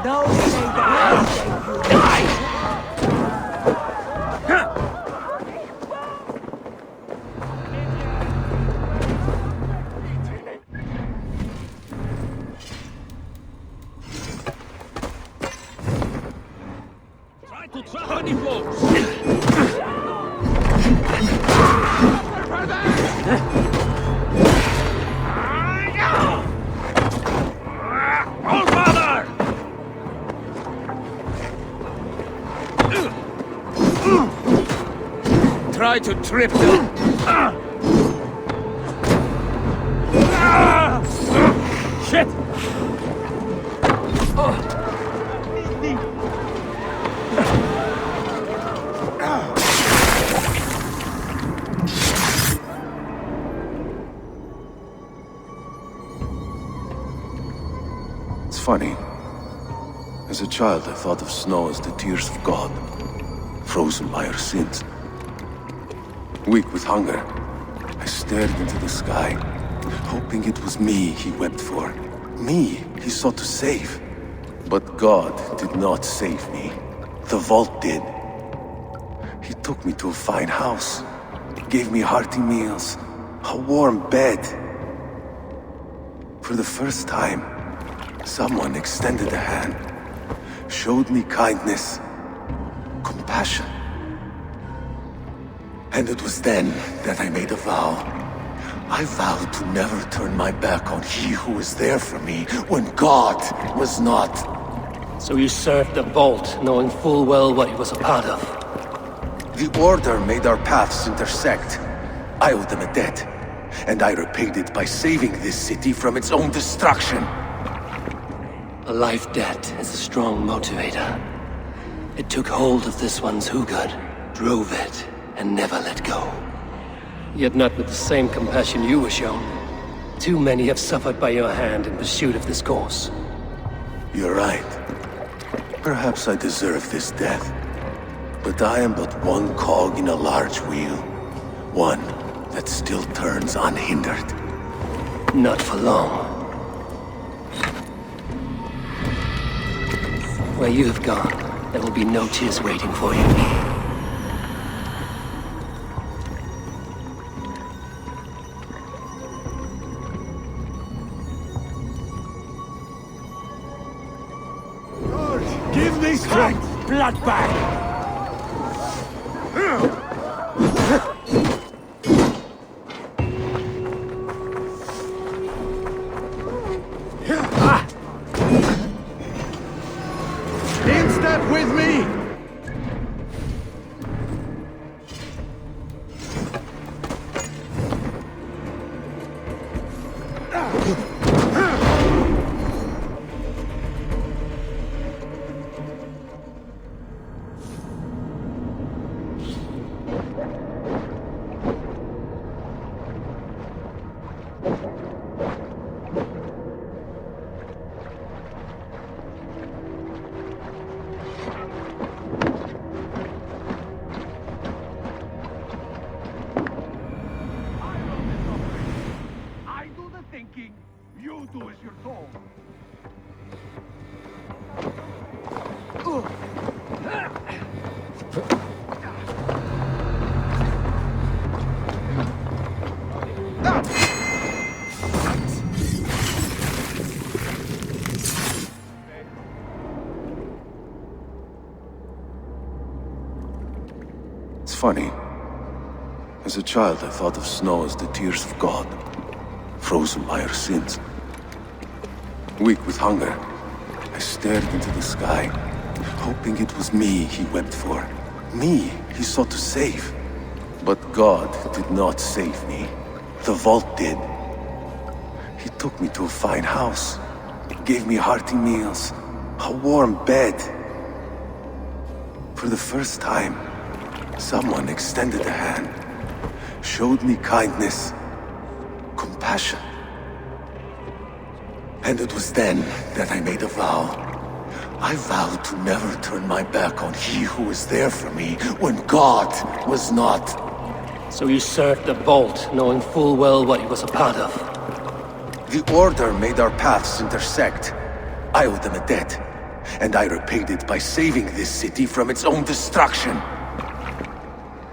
Those say that die! Allfather! Try to trip them. Shit! It's funny. As a child, I thought of snow as the tears of God, frozen by our sins. Weak with hunger, I stared into the sky, hoping it was me he wept for. Me he sought to save. But God did not save me. The vault did. He took me to a fine house, gave me hearty meals, a warm bed. For the first time, someone extended a hand, showed me kindness, compassion. And it was then that I made a vow. I vowed to never turn my back on he who was there for me when God was not. So you served the Vault, knowing full well what he was a part of. The Order made our paths intersect. I owed them a debt, and I repaid it by saving this city from its own destruction. A life debt is a strong motivator. It took hold of this one's Hugad, drove it, and never let go. Yet not with the same compassion you were shown. Too many have suffered by your hand in pursuit of this cause. You're right. Perhaps I deserve this death. But I am but one cog in a large wheel. One that still turns unhindered. Not for long. Where you have gone, there will be no tears waiting for you. Give me strength, bloodbag! In step with me! You do as you're told. It's funny. As a child, I thought of snow as the tears of God, frozen by our sins. Weak with hunger, I stared into the sky, hoping it was me he wept for. Me he sought to save. But God did not save me. The Vault did. He took me to a fine house, gave me hearty meals, a warm bed. For the first time, someone extended a hand, showed me kindness, compassion. And it was then that I made a vow. I vowed to never turn my back on he who was there for me when God was not. So you served the Vault, knowing full well what he was a part of. The Order made our paths intersect. I owed them a debt, and I repaid it by saving this city from its own destruction.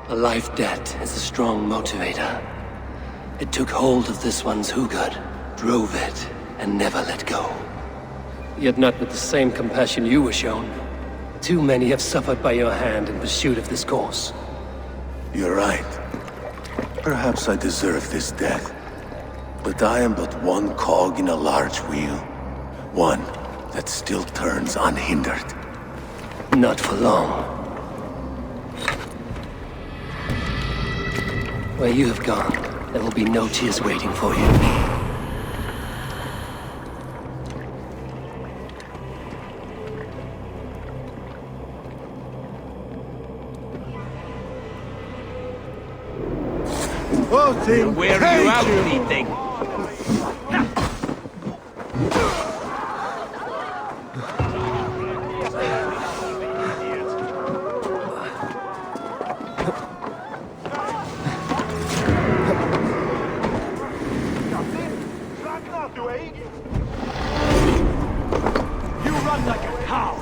A life debt is a strong motivator. It took hold of this one's Hugad, drove it, and never let go. Yet not with the same compassion you were shown. Too many have suffered by your hand in pursuit of this cause. You're right. Perhaps I deserve this death. But I am but one cog in a large wheel. One that still turns unhindered. Not for long. Where you have gone, there will be no tears waiting for you. We'll wear you out, anything. You run like a cow.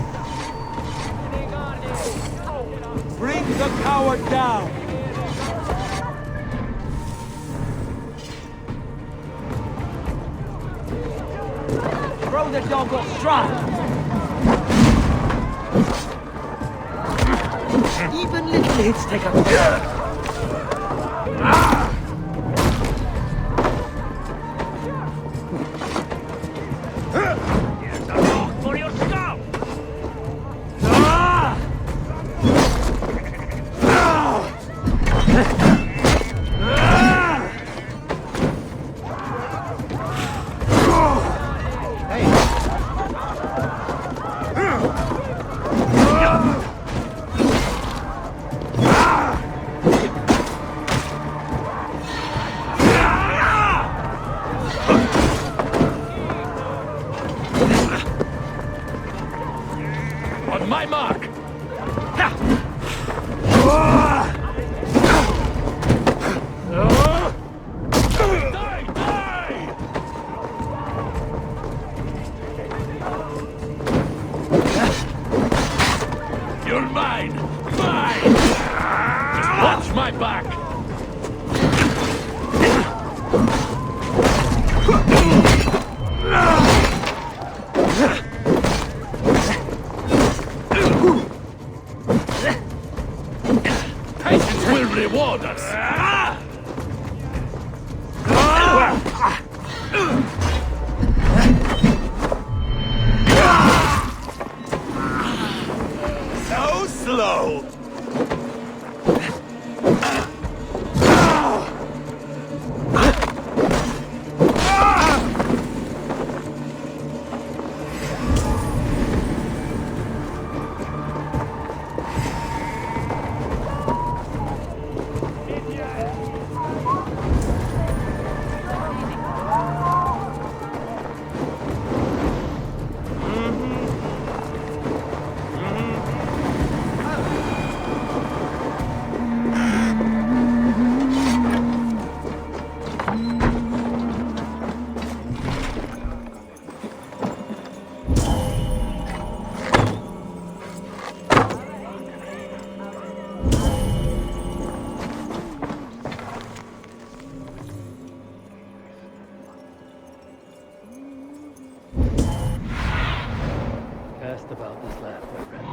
Bring the coward down. Throw the dog off stride. Even little hits take a Here's a dog for your scalp. On my mark! You're mine! Mine! Watch my back! Patience will reward us! So slow. Cast about this land, my friend.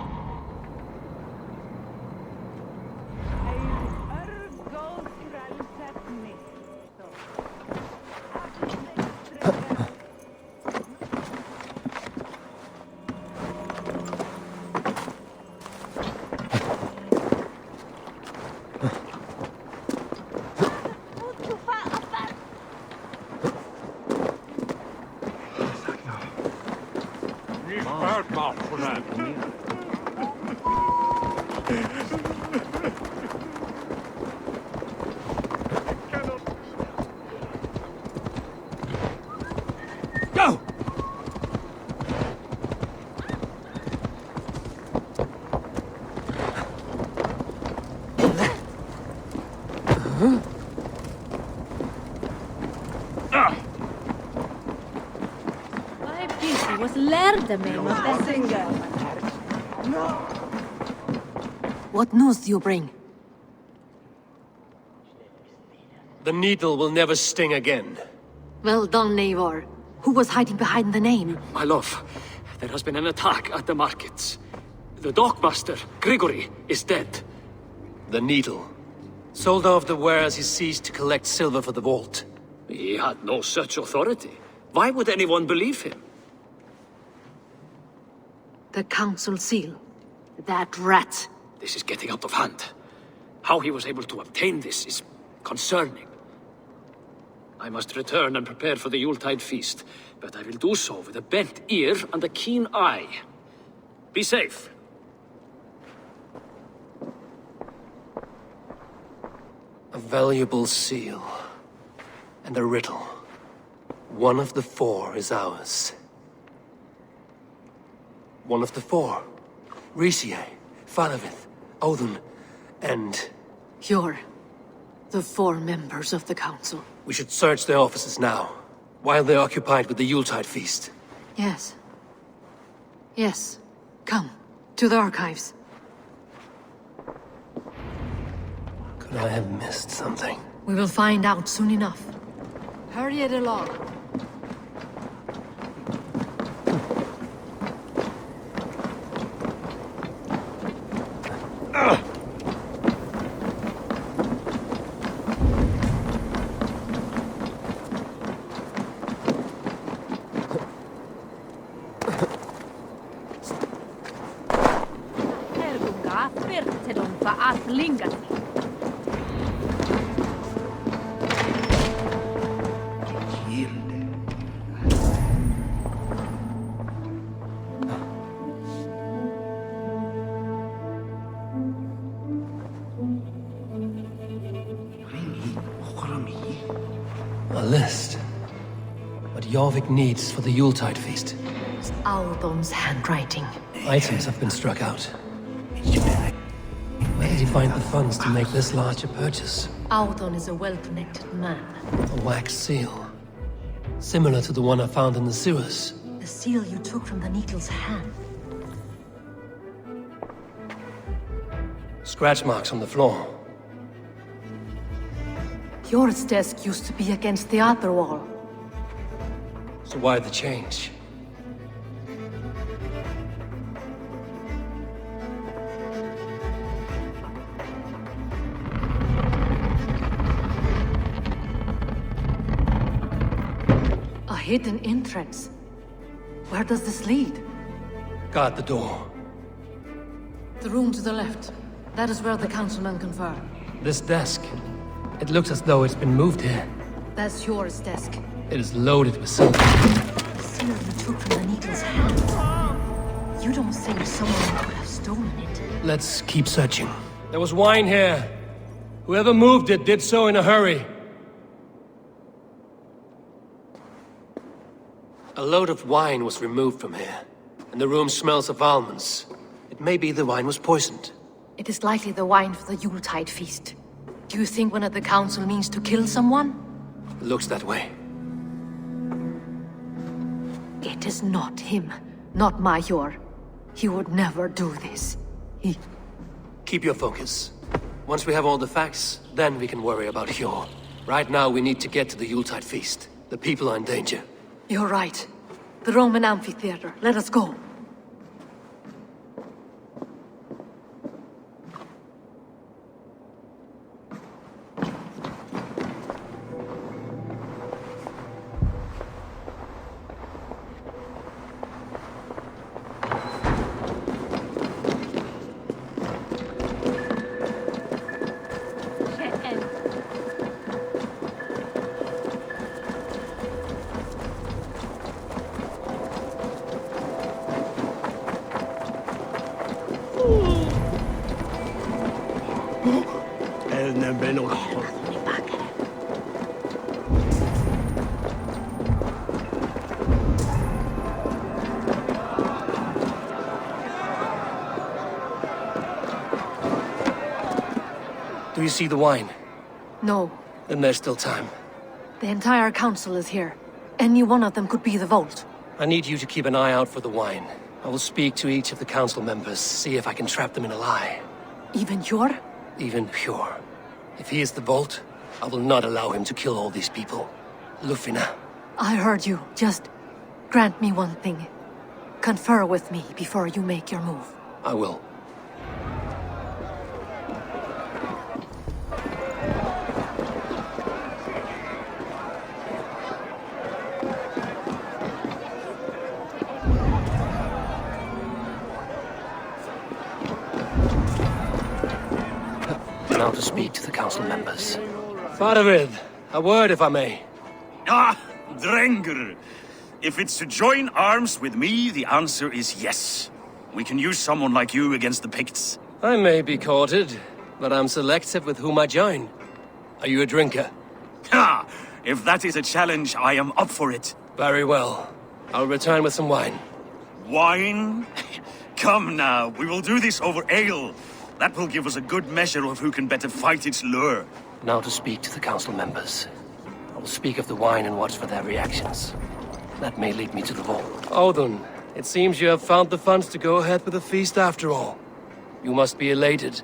Go! My beauty was learned me of the singer. What news do you bring? The needle will never sting again. Well done, Eivor. Who was hiding behind the name? My love, there has been an attack at the markets. The dockmaster, Grigory, is dead. The needle. Sold off the wares he seized to collect silver for the vault. He had no such authority. Why would anyone believe him? The council seal. That rat. This is getting out of hand. How he was able to obtain this is concerning. I must return and prepare for the Yuletide feast, but I will do so with a bent ear and a keen eye. Be safe. A valuable seal. And a riddle. One of the four is ours. One of the four. Risie, Falavith, Odin, and... You're the four members of the council. We should search their offices now, while they're occupied with the Yuletide feast. Yes. Yes. Come, to the archives. Could I have missed something? We will find out soon enough. Hurry it along. A list. What Yórvik needs for the Yuletide feast. It's Aldon's handwriting. Items have been struck out. Where did he find the funds to make this large a purchase? Aldon is a well-connected man. A wax seal. Similar to the one I found in the sewers. The seal you took from the Needle's hand. Scratch marks on the floor. Yours desk used to be against the other wall. So why the change? A hidden entrance. Where does this lead? Guard the door. The room to the left. That is where the councilmen confer. This desk. It looks as though it's been moved here. That's yours desk. It is loaded with silver. The seal you took from the Needle's hand. You don't think someone could have stolen it? Let's keep searching. There was wine here. Whoever moved it did so in a hurry. A load of wine was removed from here, and the room smells of almonds. It may be the wine was poisoned. It is likely the wine for the Yuletide feast. Do you think one of the council means to kill someone? Looks that way. It is not him, not Major. He would never do this. He... Keep your focus. Once we have all the facts, then we can worry about Hjor. Right now we need to get to the Yuletide feast. The people are in danger. You're right. The Roman amphitheater. Let us go. Do you see the wine? No. Then there's still time. The entire council is here. Any one of them could be the vault. I need you to keep an eye out for the wine. I will speak to each of the council members, see if I can trap them in a lie. Even Hjor? Even Hjor. If he is the vault, I will not allow him to kill all these people. Lufina. I heard you. Just grant me one thing. Confer with me before you make your move. I will. to speak to the council members. Faravid, a word if I may. Ah, Drengr. If it's to join arms with me, the answer is yes. We can use someone like you against the Picts. I may be courted, but I'm selective with whom I join. Are you a drinker? Ha! If that is a challenge, I am up for it. Very well. I'll return with some wine. Wine? Come now, we will do this over ale. That will give us a good measure of who can better fight its lure. Now to speak to the council members. I will speak of the wine and watch for their reactions. That may lead me to the vault. Odin, it seems you have found the funds to go ahead with the feast after all. You must be elated.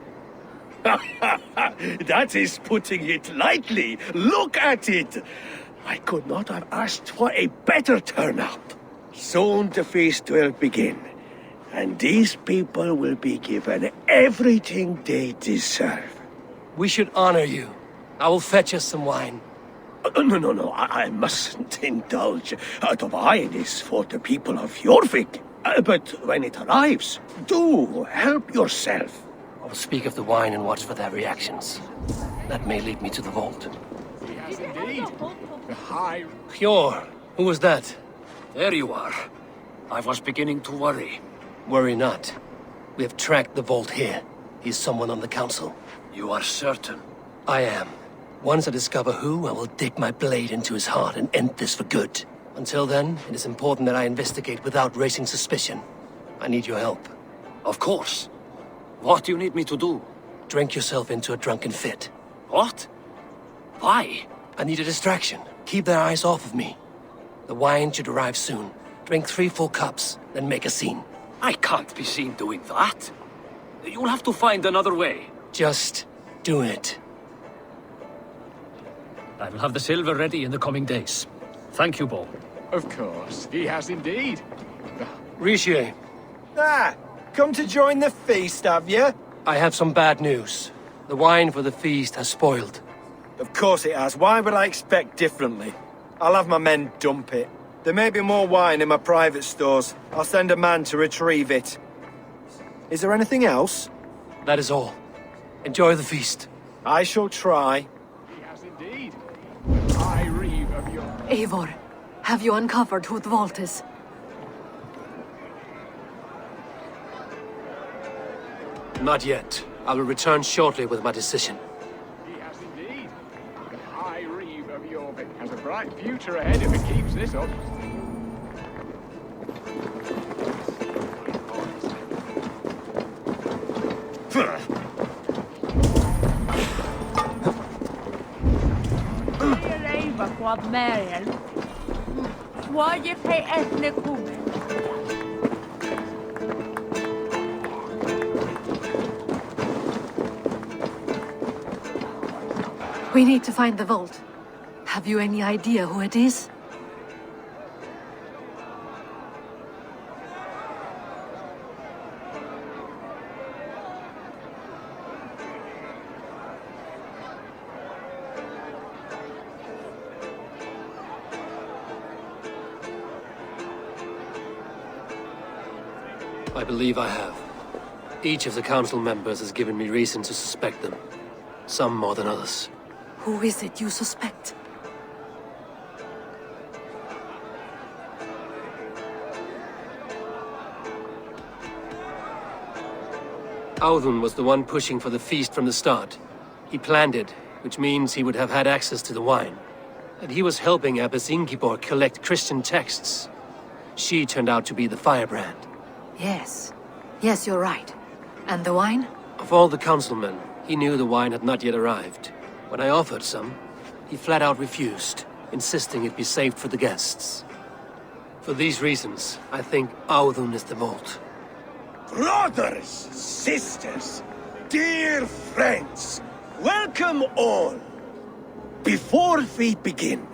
That is putting it lightly. Look at it. I could not have asked for a better turnout. Soon the feast will begin, and these people will be given everything they deserve. We should honor you. I will fetch us some wine. No, I mustn't indulge. The wine is for the people of Yorvik. But when it arrives, do help yourself. I will speak of the wine and watch for their reactions. That may lead me to the vault. Yes, indeed. The High... Hjor, who was that? There you are. I was beginning to worry. Worry not. We have tracked the vault here. He's someone on the council. You are certain? I am. Once I discover who, I will dig my blade into his heart and end this for good. Until then, it is important that I investigate without raising suspicion. I need your help. Of course. What do you need me to do? Drink yourself into a drunken fit. What? Why? I need a distraction. Keep their eyes off of me. The wine should arrive soon. Drink 3 full cups, then make a scene. I can't be seen doing that. You'll have to find another way. Just do it. I will have the silver ready in the coming days. Thank you, Bo. Of course, he has indeed. Rishi. Come to join the feast, have you? I have some bad news. The wine for the feast has spoiled. Of course it has. Why would I expect differently? I'll have my men dump it. There may be more wine in my private stores. I'll send a man to retrieve it. Is there anything else? That is all. Enjoy the feast. I shall try. He has indeed. I reeve of your... Eivor, have you uncovered who the vault is? Not yet. I will return shortly with my decision. He has indeed. The High Reeve of Yorvik has a bright future ahead if it keeps this up. We need to find the vault. Have you any idea who it is? I believe I have. Each of the council members has given me reason to suspect them. Some more than others. Who is it you suspect? Audun was the one pushing for the feast from the start. He planned it, which means he would have had access to the wine. And he was helping Abbess Ingibor collect Christian texts. She turned out to be the firebrand. Yes. Yes, you're right. And the wine? Of all the councilmen, he knew the wine had not yet arrived. When I offered some, he flat out refused, insisting it be saved for the guests. For these reasons, I think Audun is the vault. Brothers, sisters, dear friends, welcome all. Before we begin,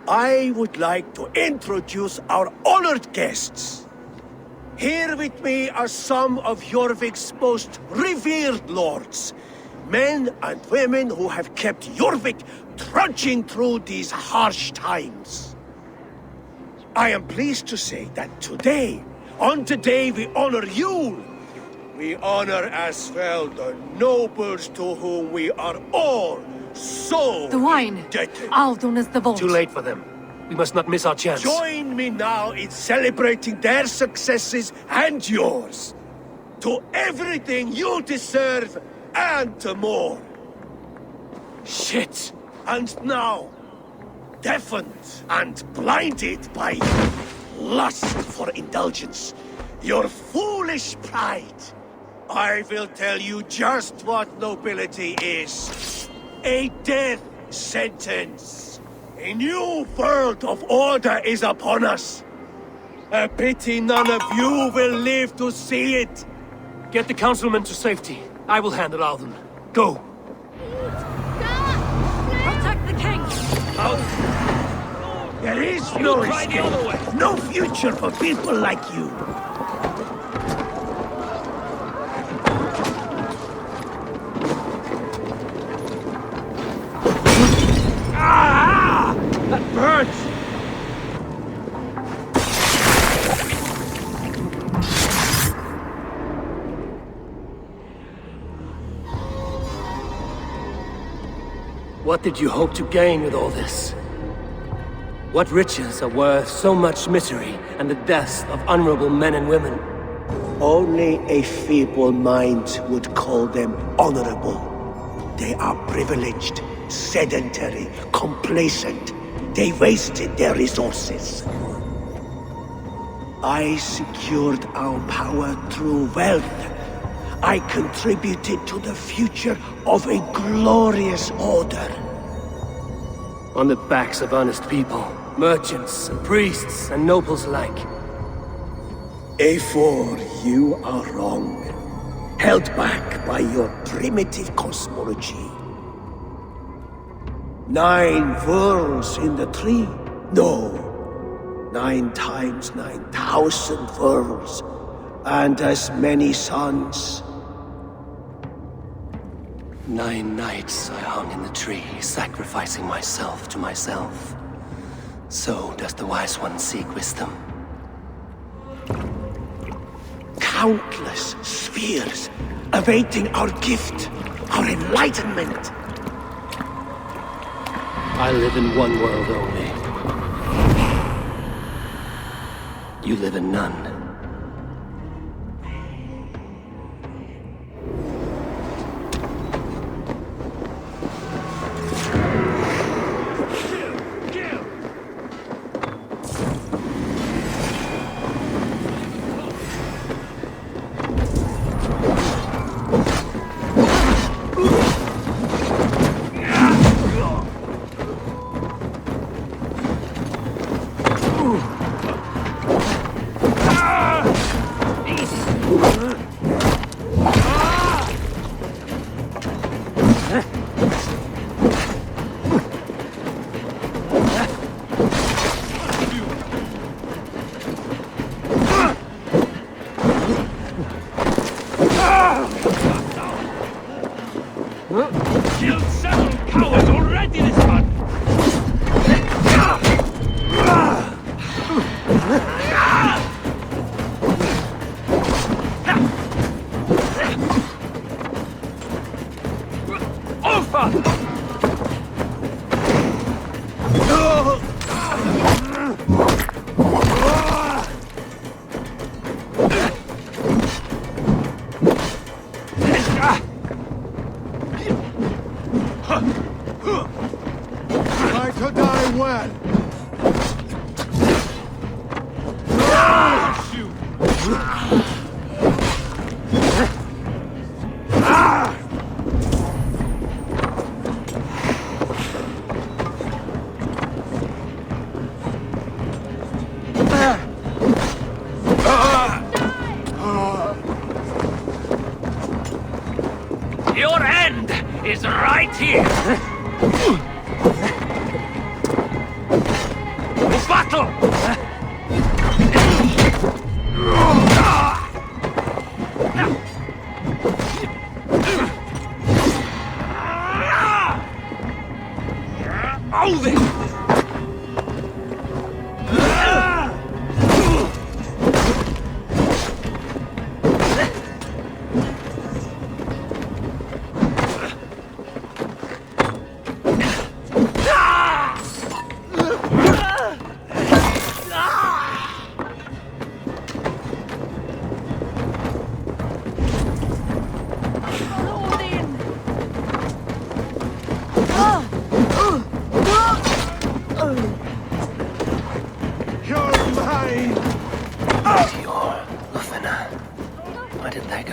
I would like to introduce our honored guests. Here with me are some of Jorvik's most revered lords, men and women who have kept Jorvik trudging through these harsh times. I am pleased to say that today, on the day we honor you, We honor as well the nobles to whom we are all so The wine. indebted. Aldon is the vault. Too late for them. We must not miss our chance. Join me now in celebrating their successes and yours. To everything you deserve and to more. Shit! And now, deafened and blinded by lust for indulgence, your foolish pride, I will tell you just what nobility is. A death sentence. A new world of order is upon us. A pity none of you will live to see it. Get the councilmen to safety. I will handle Alden. Go! Protect the king! There is no escape. No future for people like you. Ah! That burns! What did you hope to gain with all this? What riches are worth so much misery and the deaths of honorable men and women? Only a feeble mind would call them honorable. They are privileged, sedentary, complacent. They wasted their resources. I secured our power through wealth. I contributed to the future of a glorious order. On the backs of honest people, merchants and priests and nobles alike. Eivor, you are wrong. Held back by your primitive cosmology. 9 worlds in the tree? No. 9 times 9,000 worlds. And as many suns. 9 nights I hung in the tree, sacrificing myself to myself. So does the Wise One seek wisdom. Countless spheres awaiting our gift, our enlightenment. I live in one world only. You live in none. Killed several cowards already this month! Try to die well. Your end is right here! Battle! Move it!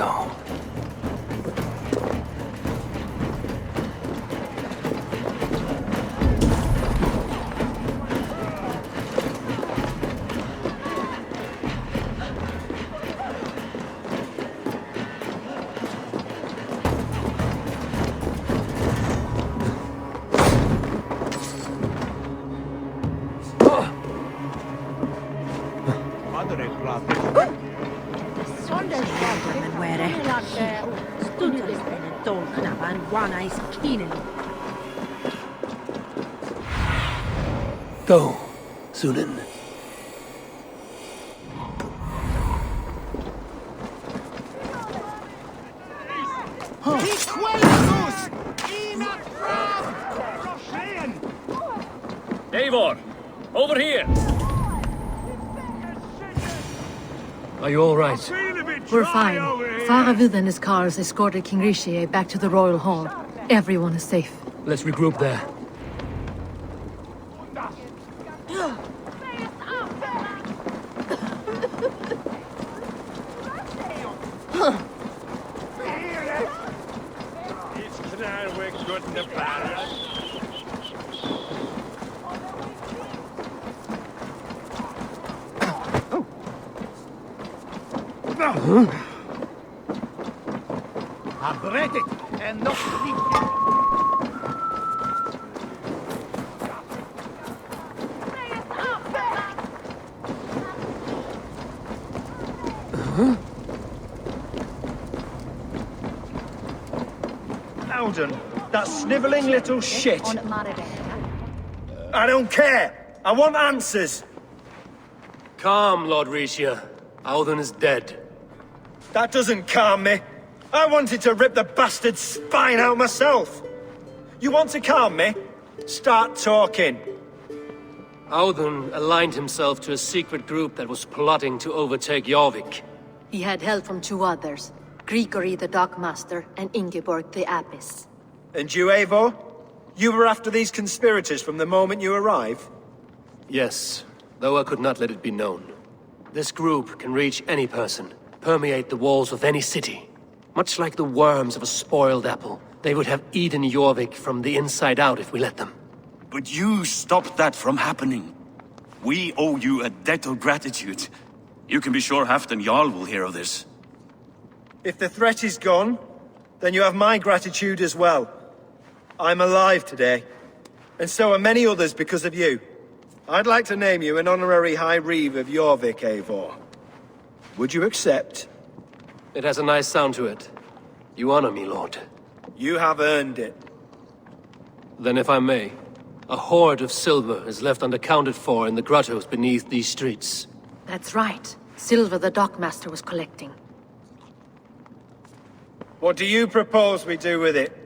go. Go, Sunan. Eivor, over here! Are you all right? We're fine. Faravid and his cars escorted King Rishi back to the Royal Hall. Everyone is safe. Let's regroup there. I bred it and not sleep. Alden, that snivelling little shit. I don't care. I want answers. Calm, Lord Rishia. Alden is dead. That doesn't calm me. I wanted to rip the bastard's spine out myself. You want to calm me? Start talking. Alden aligned himself to a secret group that was plotting to overtake Yórvik. He had help from two others, Grigory the Dockmaster and Ingeborg the Abbess. And you, Eivor? You were after these conspirators from the moment you arrived? Yes, though I could not let it be known. This group can reach any person, permeate the walls of any city. Much like the worms of a spoiled apple, they would have eaten Yórvik from the inside out if we let them. But you stopped that from happening. We owe you a debt of gratitude. You can be sure Halfdan Jarl will hear of this. If the threat is gone, then you have my gratitude as well. I'm alive today, and so are many others because of you. I'd like to name you an honorary High Reeve of Yórvik, Eivor. Would you accept? It has a nice sound to it. You honor me, Lord. You have earned it. Then if I may, a hoard of silver is left unaccounted for in the grottos beneath these streets. That's right. Silver the Dockmaster was collecting. What do you propose we do with it?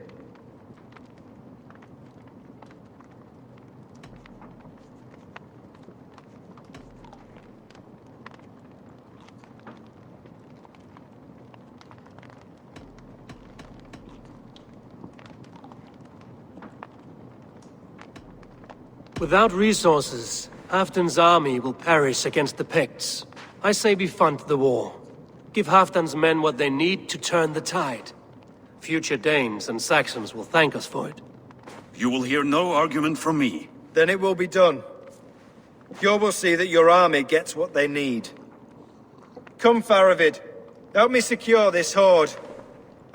Without resources, Halfdan's army will perish against the Picts. I say we fund the war. Give Halfdan's men what they need to turn the tide. Future Danes and Saxons will thank us for it. You will hear no argument from me. Then it will be done. You will see that your army gets what they need. Come, Faravid. Help me secure this hoard.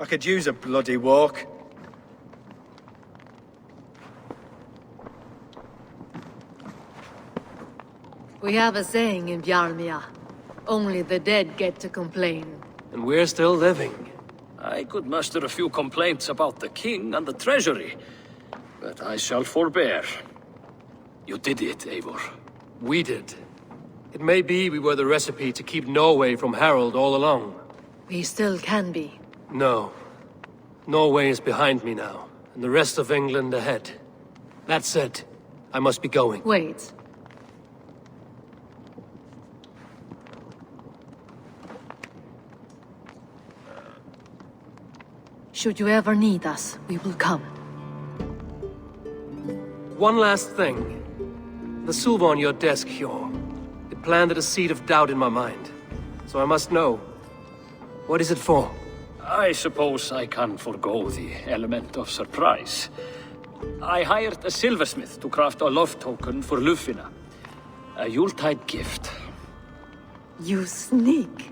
I could use a bloody walk. We have a saying in Bjarmia. Only the dead get to complain. And we're still living. I could muster a few complaints about the king and the treasury, but I shall forbear. You did it, Eivor. We did. It may be we were the recipe to keep Norway from Harald all along. We still can be. No. Norway is behind me now, and the rest of England ahead. That said, I must be going. Wait. Should you ever need us, we will come. One last thing. The silver on your desk, Hjor. It planted a seed of doubt in my mind. So I must know. What is it for? I suppose I can forgo the element of surprise. I hired a silversmith to craft a love token for Lufina. A Yuletide gift. You sneak.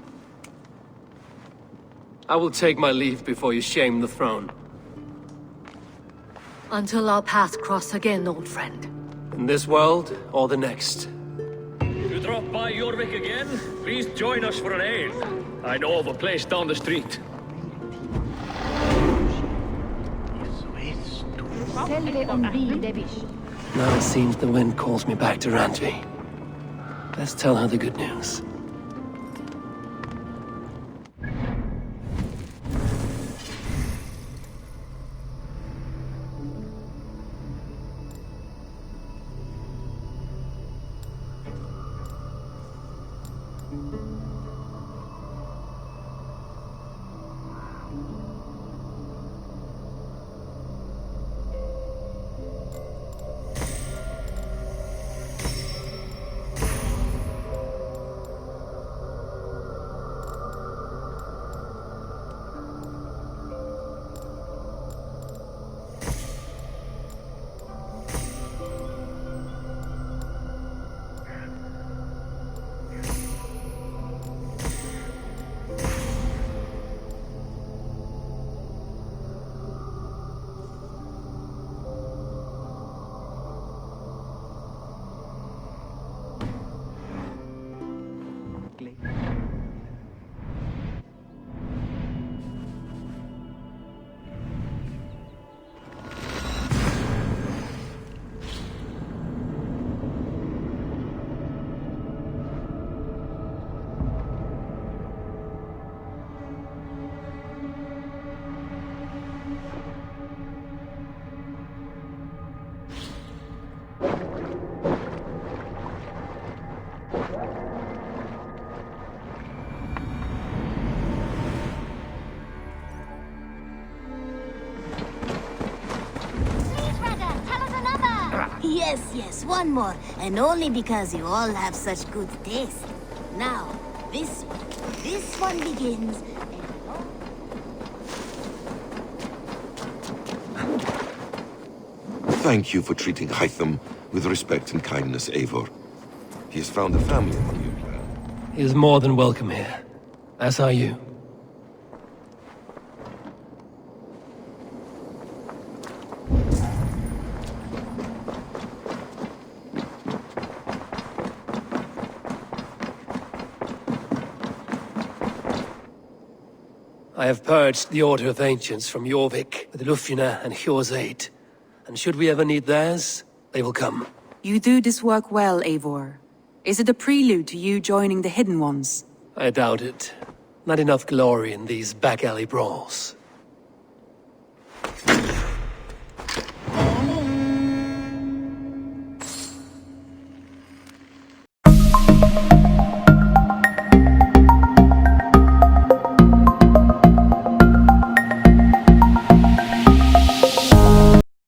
I will take my leave before you shame the throne. Until our paths cross again, old friend. In this world, or the next. You drop by Yórvik again? Please join us for an ale. I know of a place down the street. Now it seems the wind calls me back to Randvi. Let's tell her the good news. Yes, one more. And only because you all have such good taste. Now, this one begins. Thank you for treating Hytham with respect and kindness, Eivor. He has found a family among you. He is more than welcome here. As are you. I have purged the Order of Ancients from Yórvik with Lufina and Hjor's aid. And should we ever need theirs, they will come. You do this work well, Eivor. Is it a prelude to you joining the Hidden Ones? I doubt it. Not enough glory in these back-alley brawls.